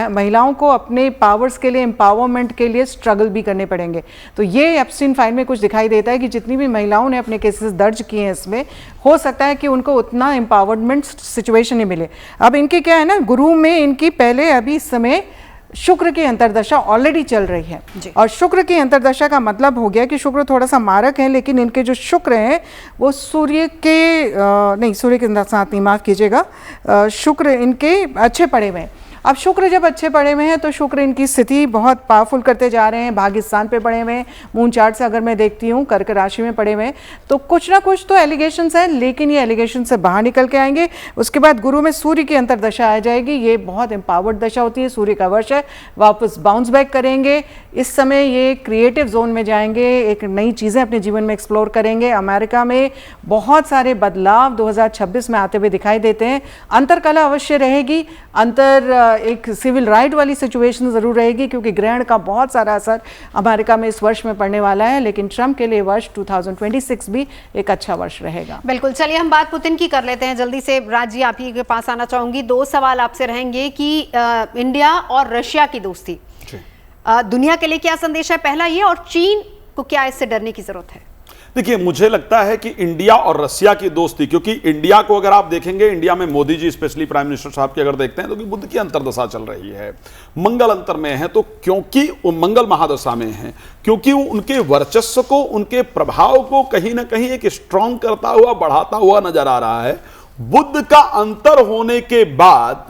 महिलाओं को अपने पावर्स के लिए, एम्पावरमेंट के लिए स्ट्रगल भी करने पड़ेंगे। तो ये एप्स्टीन फाइल में कुछ दिखाई देता है कि जितनी भी महिलाओं ने अपने केसेस दर्ज किए हैं, इसमें हो सकता है कि उनको उतना एम्पावरमेंट सिचुएशन नहीं मिले। अब इनके क्या है ना, गुरु में इनकी पहले अभी इस समय शुक्र की अंतर्दशा ऑलरेडी चल रही है, और शुक्र की अंतर्दशा का मतलब हो गया कि शुक्र थोड़ा सा मारक है, लेकिन इनके जो शुक्र हैं वो सूर्य के नहीं, सूर्य के साथ नहीं, माफ कीजिएगा, शुक्र इनके अच्छे पड़े हुए हैं। अब शुक्र जब अच्छे पड़े हुए हैं तो शुक्र इनकी स्थिति बहुत पावरफुल करते जा रहे हैं। भाग्य स्थान पे पड़े हुए हैं। मून चार्ट से अगर मैं देखती हूँ कर्क राशि में पड़े हुए हैं, तो कुछ ना कुछ तो एलिगेशंस है, लेकिन ये एलिगेशन से बाहर निकल के आएंगे। उसके बाद गुरु में सूर्य की अंतर्दशा आ जाएगी। ये बहुत एम्पावर्ड दशा होती है, सूर्य का वर्ष है, वापस बाउंस बैक करेंगे। इस समय ये क्रिएटिव जोन में जाएंगे, एक नई चीज़ें अपने जीवन में एक्सप्लोर करेंगे। अमेरिका में बहुत सारे बदलाव 2026 में आते हुए दिखाई देते हैं। अंतरकला अवश्य रहेगी, एक सिविल राइट वाली सिचुएशन जरूर रहेगी, क्योंकि ग्रहण का बहुत सारा असर अमेरिका में इस वर्ष में पड़ने वाला है। लेकिन ट्रंप के लिए वर्ष 2026 भी एक अच्छा वर्ष रहेगा। बिल्कुल, चलिए हम बात पुतिन की कर लेते हैं जल्दी से। राज जी, आप ही के पास आना चाहूंगी। 2 सवाल आपसे रहेंगे कि इंडिया और रशिया की दोस्ती दुनिया के लिए क्या संदेश है, पहला ये, और चीन को क्या इससे डरने की जरूरत है? देखिए, मुझे लगता है कि इंडिया और रशिया की दोस्ती, क्योंकि इंडिया को अगर आप देखेंगे, इंडिया में Modi ji specially prime minister साहब की अगर देखते हैं तो बुध की अंतर्दशा चल रही है, मंगल अंतर में है, तो क्योंकि वो मंगल महादशा में है, क्योंकि उनके वर्चस्व को, उनके प्रभाव को कहीं ना कहीं एक स्ट्रांग करता हुआ, बढ़ाता हुआ नजर आ रहा है। बुध का अंतर होने के बाद,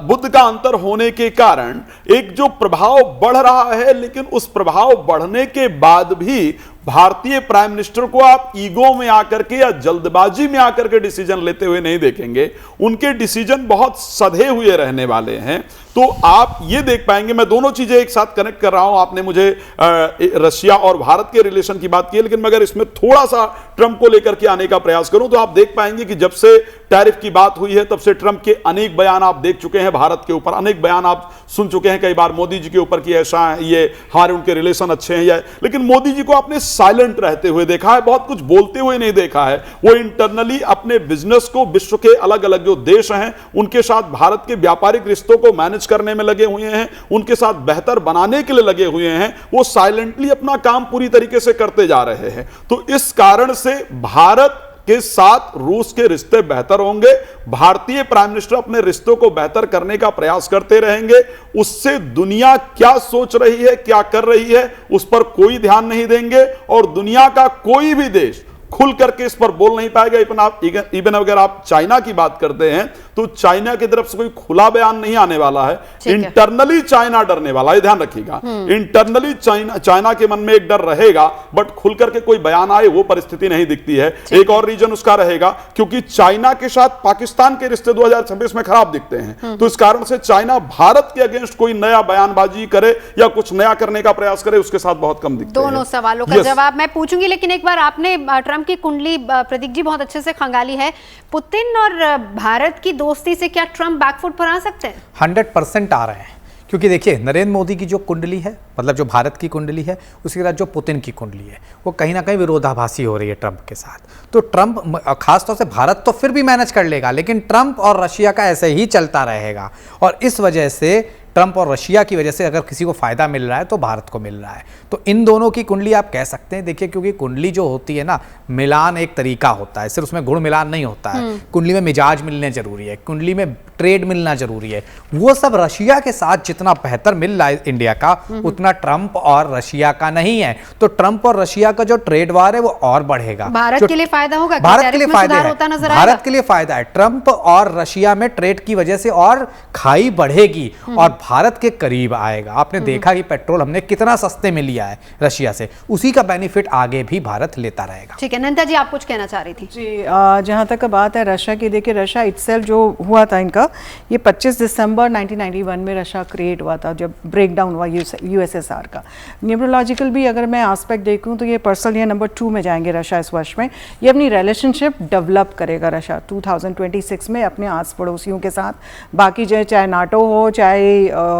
बुध का अंतर होने के कारण एक जो प्रभाव बढ़ रहा है, लेकिन उस प्रभाव बढ़ने के बाद भी भारतीय प्राइम मिनिस्टर को आप ईगो में आकर के या जल्दबाजी में आकर के डिसीजन लेते हुए नहीं देखेंगे। उनके डिसीजन बहुत सधे हुए रहने वाले हैं। तो आप ये देख पाएंगे, मैं दोनों चीजें एक साथ कनेक्ट कर रहा हूं। आपने मुझे रशिया और भारत के रिलेशन की बात की है, लेकिन मैं अगर इसमें थोड़ा सा ट्रंप को लेकर के आने का प्रयास करूं तो आप देख पाएंगे कि जब से टैरिफ की बात हुई है, तब से ट्रंप के अनेक बयान आप देख चुके हैं, भारत के ऊपर अनेक बयान आप सुन चुके हैं, कई बार मोदी जी के ऊपर कि ऐसा है, ये हमारे उनके रिलेशन अच्छे हैं, लेकिन मोदी जी को आपने साइलेंट रहते हुए देखा है, बहुत कुछ बोलते हुए नहीं देखा है। वो इंटरनली अपने बिजनेस को, विश्व के अलग अलग जो देश हैं उनके साथ भारत के व्यापारिक रिश्तों को मैनेज करने में लगे हुए हैं, उनके साथ बेहतर बनाने के लिए लगे हुए हैं। वो साइलेंटली अपना काम पूरी तरीके से करते जा रहे हैं। तो इस कारण से भारत के साथ रूस के रिश्ते बेहतर होंगे। भारतीय प्राइम मिनिस्टर अपने रिश्तों को बेहतर करने का प्रयास करते रहेंगे। उससे दुनिया क्या सोच रही है, क्या कर रही है, उस पर कोई ध्यान नहीं देंगे, और दुनिया का कोई भी देश खुल करके इस पर बोल नहीं पाएगा। इवन अगर आप चाइना की बात करते हैं तो चाइना की तरफ से कोई खुला बयान नहीं आने वाला है। इंटरनली चाइना डरने वाला है, ध्यान रखिएगा। इंटरनली चाइना के मन में एक डर रहेगा, बट खुल करके कोई बयान आए वो परिस्थिति नहीं दिखती है। एक और रीजन उसका रहेगा क्योंकि चाइना के साथ पाकिस्तान के रिश्ते 2026 में खराब दिखते हैं, तो इस कारण से चाइना भारत के अगेंस्ट कोई नया बयानबाजी करे या कुछ नया करने का प्रयास करे, उसके साथ बहुत कम दिखते हैं। दोनों सवालों का जवाब मैं पूछूंगी, लेकिन एक बार आपने ट्रंप की कुंडली प्रतीक जी बहुत अच्छे से खंगाली है। पुतिन और भारत की दोस्ती से क्या ट्रंप बैकफुट पर आ सकते हैं? 100% आ रहे हैं, क्योंकि देखिए नरेंद्र मोदी की जो कुंडली है, मतलब जो भारत की कुंडली है, उसके साथ जो पुतिन की कुंडली है, वो कहीं ना कहीं विरोधाभासी हो रही है ट्रंप के साथ। तो ट्रंप, खासतौर से भारत तो फिर भी मैनेज कर लेगा, लेकिन ट्रंप और रशिया का ऐसे ही चलता रहेगा, और इस वजह से ट्रंप और रशिया की वजह से अगर किसी को फायदा मिल रहा है तो भारत को मिल रहा है। तो इन दोनों की कुंडली आप कह सकते हैं, देखिए क्योंकि कुंडली जो होती है ना, मिलान एक तरीका होता है, सिर्फ उसमें गुण मिलान नहीं होता है। कुंडली में मिजाज मिलने जरूरी है, कुंडली में ट्रेड मिलना जरूरी है। वो सब रशिया के साथ जितना बेहतर मिल रहा है इंडिया का, उतना ट्रंप और रशिया का नहीं है। तो ट्रंप और रशिया का जो ट्रेड वार है वो और बढ़ेगा। भारत के लिए फायदा होगा, भारत के लिए फायदा है, होता नजर भारत के लिए फायदा है। ट्रंप और रशिया में ट्रेड की वजह से और खाई बढ़ेगी और भारत के करीब आएगा। आपने देखा कि पेट्रोल हमने कितना सस्ते में लिया है रशिया से, उसी का बेनिफिट आगे भी भारत लेता रहेगा। ठीक है, नंदा जी आप कुछ कहना चाह रही थी? जी, जहाँ तक बात है रशिया की, देखिए रशिया इटसेल्फ जो हुआ था इनका, ये 25 दिसंबर 1991 में रशिया क्रिएट हुआ था, जब ब्रेक डाउन हुआ यूएसएसआर का। न्यूमरोलॉजिकल भी अगर मैं एस्पेक्ट देखूं तो ये पर्सनल ईयर नंबर 2 में जाएंगे रशिया इस वर्ष में। ये अपनी रिलेशनशिप डेवलप करेगा रशिया 2026 में अपने आस पड़ोसियों के साथ। बाकी जो चाहे नाटो हो, चाहे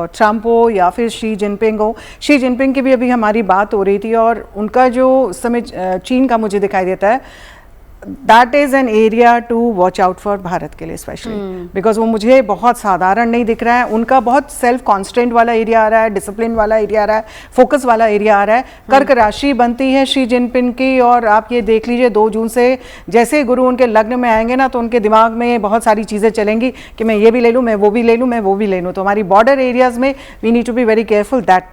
ट्रंप हो या फिर शी जिनपिंग हो, शी जिनपिंग की भी अभी हमारी बात हो रही थी और उनका जो समय चीन का मुझे दिखाई देता है, that is an area to watch out for Bharat के लिए स्पेशली, बिकॉज वो मुझे बहुत साधारण नहीं दिख रहा है। उनका बहुत सेल्फ कॉन्स्टेंट वाला एरिया आ रहा है, डिसिप्लिन वाला एरिया आ रहा है, फोकस वाला एरिया आ रहा है। कर्क राशि बनती है शी जिनपिंग की, और आप ये देख लीजिए 2 जून से जैसे गुरु उनके लग्न में आएंगे ना, तो उनके दिमाग में बहुत सारी चीज़ें चलेंगी कि मैं ये भी ले लूँ, मैं वो भी ले लूँ, मैं वो भी ले लूँ। तो हमारी बॉर्डर एरियाज में we need to be very careful that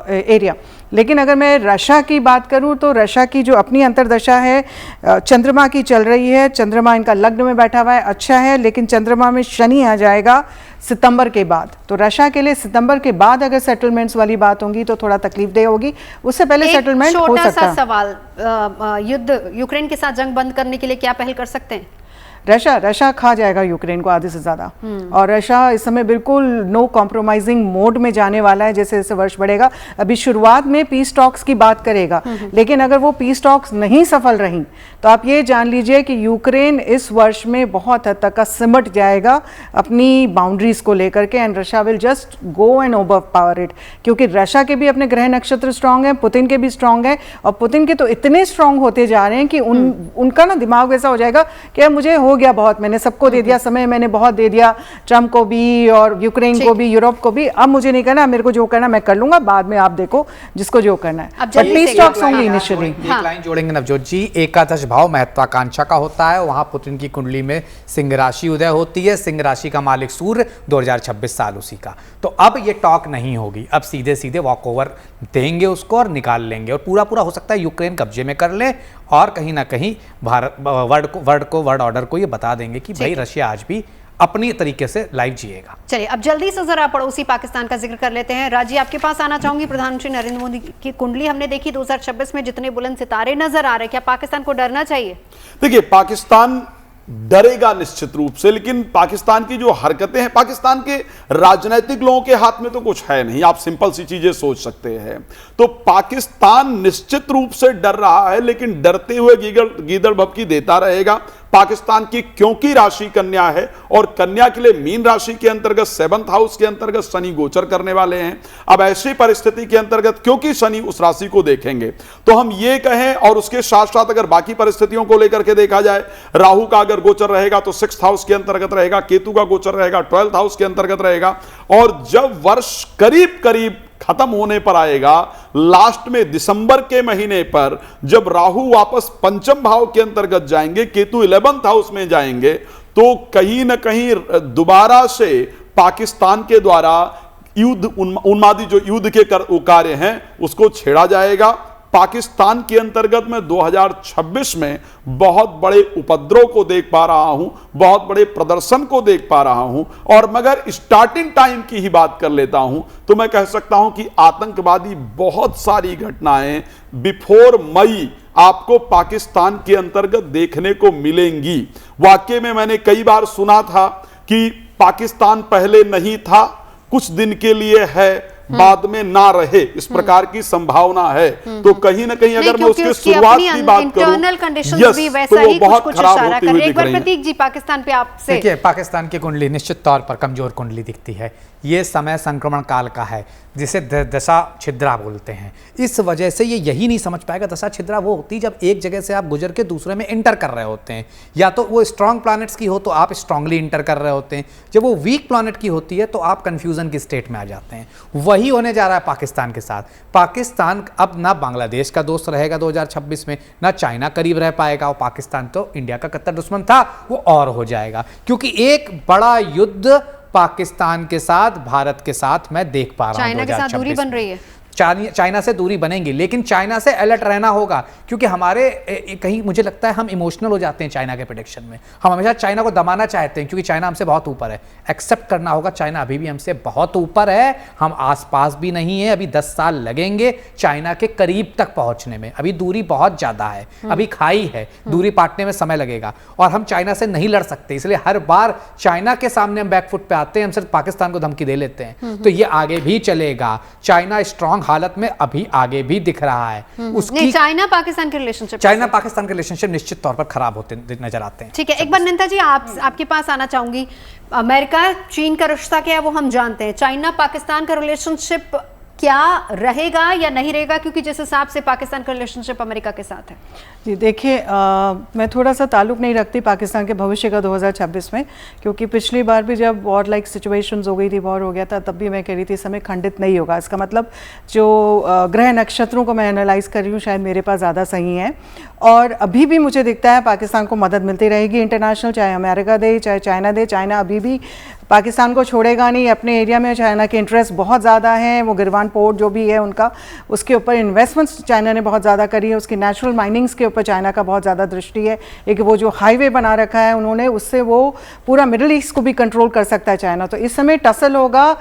area. लेकिन अगर मैं रशिया की बात करूं तो रशिया की जो अपनी अंतर्दशा है चंद्रमा की चल रही है। चंद्रमा इनका लग्न में बैठा हुआ है, अच्छा है, लेकिन चंद्रमा में शनि आ जाएगा सितंबर के बाद। तो रशिया के लिए सितंबर के बाद अगर सेटलमेंट्स वाली बात होगी तो थोड़ा तकलीफदेह होगी, उससे पहले सेटलमेंट हो सकता है। छोटा सा सवाल, युद्ध यूक्रेन के साथ जंग बंद करने के लिए क्या पहल कर सकते हैं? रशिया खा जाएगा यूक्रेन को आधे से ज़्यादा, और रशिया इस समय बिल्कुल नो कॉम्प्रोमाइजिंग मोड में जाने वाला है जैसे जैसे वर्ष बढ़ेगा। अभी शुरुआत में पीस टॉक्स की बात करेगा, लेकिन अगर वो पीस टॉक्स नहीं सफल रही तो आप ये जान लीजिए कि यूक्रेन इस वर्ष में बहुत हद तक का सिमट जाएगा अपनी बाउंड्रीज को लेकर के, and Russia will just go and over power it. क्योंकि रशिया के भी अपने ग्रह नक्षत्र स्ट्रांग है, पुतिन के भी स्ट्रांग है, और पुतिन के तो इतने स्ट्रांग होते जा रहे हैं कि उनका ना दिमाग वैसा हो जाएगा कि मुझे हो गया बहुत, मैंने सबको दे दिया समय, मैंने बहुत दे दिया, ट्रंप को भी और यूक्रेन को भी, यूरोप को भी, अब मुझे नहीं करना, मेरे को जो करना मैं कर लूंगा, बाद में आप देखो जिसको जो करना है। बट पीस टॉक्स होंगे इनिशियली। एक लाइन जोड़ेंगे नवजोत जी, एकादश भाव महत्वाकांक्षा का होता है, वहां पुतिन की कुंडली में सिंह राशि उदय होती है, सिंह राशि का मालिक सूर्य, 2026 साल उसी का। तो अब ये टॉक नहीं होगी, अब सीधे सीधे वॉक ओवर देंगे उसको और निकाल लेंगे, और पूरा पूरा हो सकता है यूक्रेन कब्जे में कर ले, और कहीं ना कहीं भारत वर्ल्ड ऑर्डर को ये बता देंगे कि भाई रशिया आज भी अपनी तरीके से लाइफ जिएगा। चलिए अब जल्दी से जरा पड़ोसी पाकिस्तान का जिक्र कर लेते हैं। राजी आपके पास आना चाहूंगी। प्रधानमंत्री नरेंद्र मोदी की कुंडली हमने देखी, 2026 में जितने बुलंद सितारे नजर आ रहे, क्या पाकिस्तान को डरना चाहिए? देखिए, पाकिस्तान डरेगा निश्चित रूप से, लेकिन पाकिस्तान की जो हरकतें हैं, पाकिस्तान के राजनीतिक लोगों के हाथ में तो कुछ है नहीं। आप सिंपल सी चीजें सोच सकते हैं। तो पाकिस्तान निश्चित रूप से डर रहा है, लेकिन डरते हुए गीदड़ भभकी देता रहेगा। पाकिस्तान की क्योंकि राशि कन्या है, और कन्या के लिए मीन राशि के अंतर्गत 7th हाउस के अंतर्गत शनि गोचर करने वाले हैं। अब ऐसी परिस्थिति के अंतर्गत क्योंकि शनि उस राशि को देखेंगे, तो हम ये कहें, और उसके साथ साथ अगर बाकी परिस्थितियों को लेकर के देखा जाए, राहु का अगर गोचर रहेगा तो 6th हाउस के अंतर्गत रहेगा, केतु का गोचर रहेगा 12th हाउस के अंतर्गत रहेगा। और जब वर्ष करीब करीब खत्म होने पर आएगा, लास्ट में दिसंबर के महीने पर, जब राहु वापस पंचम भाव के अंतर्गत जाएंगे, केतु 11th हाउस में जाएंगे, तो कहीं ना कहीं दोबारा से पाकिस्तान के द्वारा युद्ध, उन्मादी जो युद्ध के कार्य हैं उसको छेड़ा जाएगा। पाकिस्तान के अंतर्गत मैं 2026 में बहुत बड़े उपद्रव को देख पा रहा हूं, बहुत बड़े प्रदर्शन को देख पा रहा हूं। और मगर स्टार्टिंग टाइम की ही बात कर लेता हूं तो मैं कह सकता हूं कि आतंकवादी बहुत सारी घटनाएं बिफोर मई आपको पाकिस्तान के अंतर्गत देखने को मिलेंगी। वाकई में मैंने कई बार सुना था कि पाकिस्तान पहले नहीं था, कुछ दिन के लिए है, बाद में ना रहे, इस प्रकार की संभावना है। तो कहीं ना कहीं अगर मैं उसके शुरुआत की बात करूं, तो वो बहुत खराब होती हुई दिख रही है। प्रतीक जी, पाकिस्तान पे आपसे देखिए, पाकिस्तान की कुंडली निश्चित तौर पर कमजोर कुंडली दिखती है। ये समय संक्रमण काल का है, जिसे दशा छिद्रा बोलते हैं। इस वजह से ये यही नहीं समझ पाएगा। दशा छिद्रा वो होती है जब एक जगह से आप गुजर के दूसरे में इंटर कर रहे होते हैं, या तो वो स्ट्रांग प्लैनेट्स की हो तो आप स्ट्रांगली इंटर कर रहे होते हैं, जब वो वीक प्लैनेट की होती है तो आप कंफ्यूजन की स्टेट में आ जाते हैं। वही होने जा रहा है पाकिस्तान के साथ। पाकिस्तान अब ना बांग्लादेश का दोस्त रहेगा 2026 में, ना चाइना करीब रह पाएगा, और पाकिस्तान तो इंडिया का कट्टर दुश्मन था, वो और हो जाएगा। क्योंकि एक बड़ा युद्ध पाकिस्तान के साथ, भारत के साथ मैं देख पा रहा हूं। चाइना के साथ दूरी बन रही है। चाइना से दूरी बनेगी, लेकिन चाइना से अलर्ट रहना होगा, क्योंकि हमारे कहीं मुझे लगता है हम इमोशनल हो जाते हैं चाइना के प्रेडिक्शन में। हम हमेशा चाइना को दबाना चाहते हैं, क्योंकि चाइना हमसे बहुत ऊपर है। एक्सेप्ट करना होगा, चाइना अभी भी हमसे बहुत ऊपर है, हम आसपास भी नहीं है। अभी 10 साल लगेंगे चाइना के करीब तक पहुंचने में। अभी दूरी बहुत ज्यादा है, अभी खाई है, दूरी पाटने में समय लगेगा, और हम चाइना से नहीं लड़ सकते। इसलिए हर बार चाइना के सामने हम बैकफुट पे आते हैं, हम सिर्फ पाकिस्तान को धमकी दे लेते हैं। तो ये आगे भी चलेगा। चाइना स्ट्रांग हालत में अभी आगे भी दिख रहा है। उसकी चाइना पाकिस्तान के रिलेशनशिप निश्चित तौर पर खराब होते नजर आते हैं। ठीक है, एक बार निंदा जी आपके पास आना चाहूंगी। अमेरिका चीन का रिश्ता क्या है वो हम जानते हैं, चाइना पाकिस्तान का रिलेशनशिप क्या रहेगा या नहीं रहेगा, क्योंकि जिस हिसाब से पाकिस्तान का रिलेशनशिप अमेरिका के साथ है? जी देखिए, मैं थोड़ा सा ताल्लुक़ नहीं रखती पाकिस्तान के भविष्य का 2026 में, क्योंकि पिछली बार भी जब वॉर लाइक सिचुएशंस हो गई थी, वॉर हो गया था, तब भी मैं कह रही थी इस समय खंडित नहीं होगा। इसका मतलब जो ग्रह नक्षत्रों को मैं एनालाइज कर रही हूँ शायद मेरे पास ज़्यादा सही है, और अभी भी मुझे दिखता है पाकिस्तान को मदद मिलती रहेगी इंटरनेशनल, चाहे अमेरिका दे चाहे चाइना दे। चाइना अभी भी पाकिस्तान को छोड़ेगा नहीं अपने एरिया में। चाइना के इंटरेस्ट बहुत ज़्यादा हैं, वो गिरवान पोर्ट जो भी है उनका, उसके ऊपर इन्वेस्टमेंट्स चाइना ने बहुत ज़्यादा करी है। उसकी नेचुरल माइनिंग्स के ऊपर चाइना का बहुत ज़्यादा दृष्टि है। एक वो जो हाईवे बना रखा है उन्होंने, उससे वो पूरा मिडिल ईस्ट को भी कंट्रोल कर सकता है चाइना। तो इस समय टसल होगा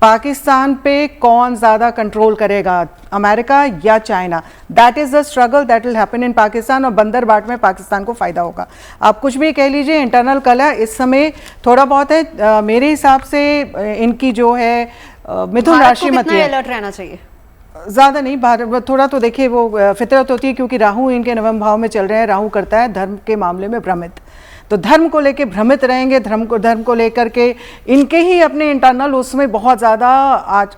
पाकिस्तान पे कौन ज़्यादा कंट्रोल करेगा, अमेरिका या China. That is the struggle that will happen in Pakistan, और बंदर बाट में पाकिस्तान को फ़ायदा होगा। आप कुछ भी कह लीजिए, इंटरनल कलह इस समय थोड़ा बहुत है। मेरे हिसाब से इनकी जो है मिथुन राशि मत अलर्ट रहना चाहिए, ज़्यादा नहीं। भारत थोड़ा तो देखिए वो फितरत होती है, क्योंकि राहु इनके नवम भाव में चल रहे हैं। राहु करता है धर्म के मामले में भ्रमित, तो धर्म को लेके भ्रमित रहेंगे। धर्म को लेकर के इनके ही अपने इंटरनल उसमें बहुत ज़्यादा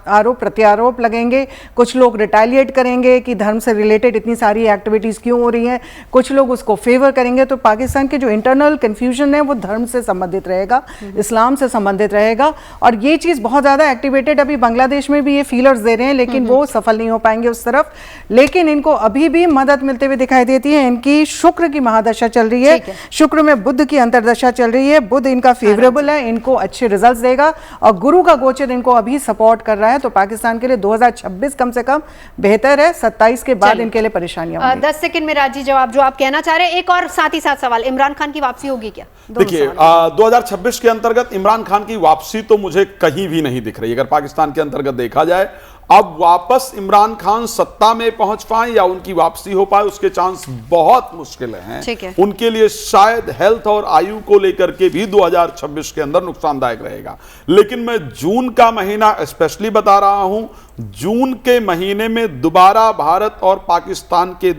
आरोप प्रत्यारोप लगेंगे। कुछ लोग रिटेलिएट करेंगे कि धर्म से रिलेटेड इतनी सारी एक्टिविटीज़ क्यों हो रही हैं, कुछ लोग उसको फेवर करेंगे। तो पाकिस्तान के जो इंटरनल कन्फ्यूजन है वो धर्म से संबंधित रहेगा, इस्लाम से संबंधित रहेगा, और ये चीज़ बहुत ज़्यादा एक्टिवेटेड अभी बांग्लादेश में भी ये फीलर्स दे रहे हैं, लेकिन वो सफल नहीं हो पाएंगे उस तरफ। लेकिन इनको अभी भी मदद मिलते हुए दिखाई देती है। इनकी शुक्र की महादशा चल रही है, शुक्र में बुध की अंतरदशा चल रही है। बुध इनका फेवरेबल है, इनको अच्छे रिजल्ट्स देगा, और गुरु का गोचर इनको अभी सपोर्ट कर रहा है। तो पाकिस्तान के लिए 2026 कम से कम बेहतर है। 27 के बाद इनके लिए परेशानियां होंगी। 10 सेकंड में राजी जवाब जो आप कहना चाह रहे हैं। एक और साथ ही साथ सवाल, इमरान खान की वापसी होगी क्या? देखिए, 2026 के अंतर्गत इमरान खान की वापसी तो मुझे कहीं भी नहीं दिख रही। अगर पाकिस्तान के अंतर्गत देखा जाए, अब वापस इमरान खान सत्ता में पहुंच पाए या उनकी वापसी हो पाए, उसके चांस बहुत मुश्किल हैं। उनके लिए शायद हेल्थ और आयु को लेकर के भी 2026 के अंदर नुकसानदायक रहेगा। लेकिन मैं जून का महीना स्पेशली बता रहा हूं, जून के महीने में दोबारा भारत और पाकिस्तान के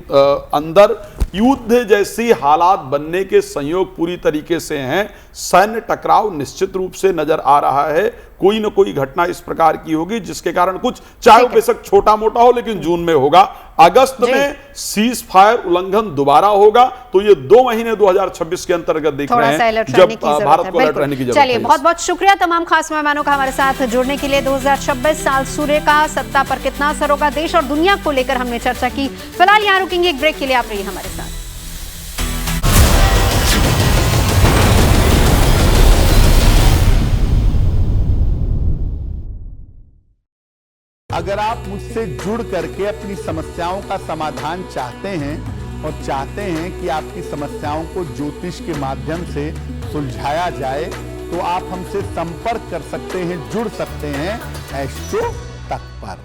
अंदर युद्ध जैसी हालात बनने के संयोग पूरी तरीके से हैं। सैन्य टकराव निश्चित रूप से नजर आ रहा है। कोई न कोई घटना इस प्रकार की होगी जिसके कारण कुछ, चाहे बेशक छोटा मोटा हो, लेकिन जून में होगा। अगस्त में सीज फायर उल्लंघन दोबारा होगा। तो ये 2 महीने 2026 के अंतर्गत देख रहे हैं जब भारत को अलर्ट रहने की जरूरत है। चलिए, बहुत बहुत शुक्रिया तमाम खास मेहमानों का हमारे साथ जुड़ने के लिए। 2026 साल सूर्य का सत्ता पर कितना असर होगा, देश और दुनिया को लेकर हमने चर्चा की। फिलहाल यहाँ रुकेंगे एक ब्रेक के लिए, आप रहिए हमारे साथ। अगर आप मुझसे जुड़ करके अपनी समस्याओं का समाधान चाहते हैं और चाहते हैं कि आपकी समस्याओं को ज्योतिष के माध्यम से सुलझाया जाए, तो आप हमसे संपर्क कर सकते हैं, जुड़ सकते हैं एस्ट्रो तक पर।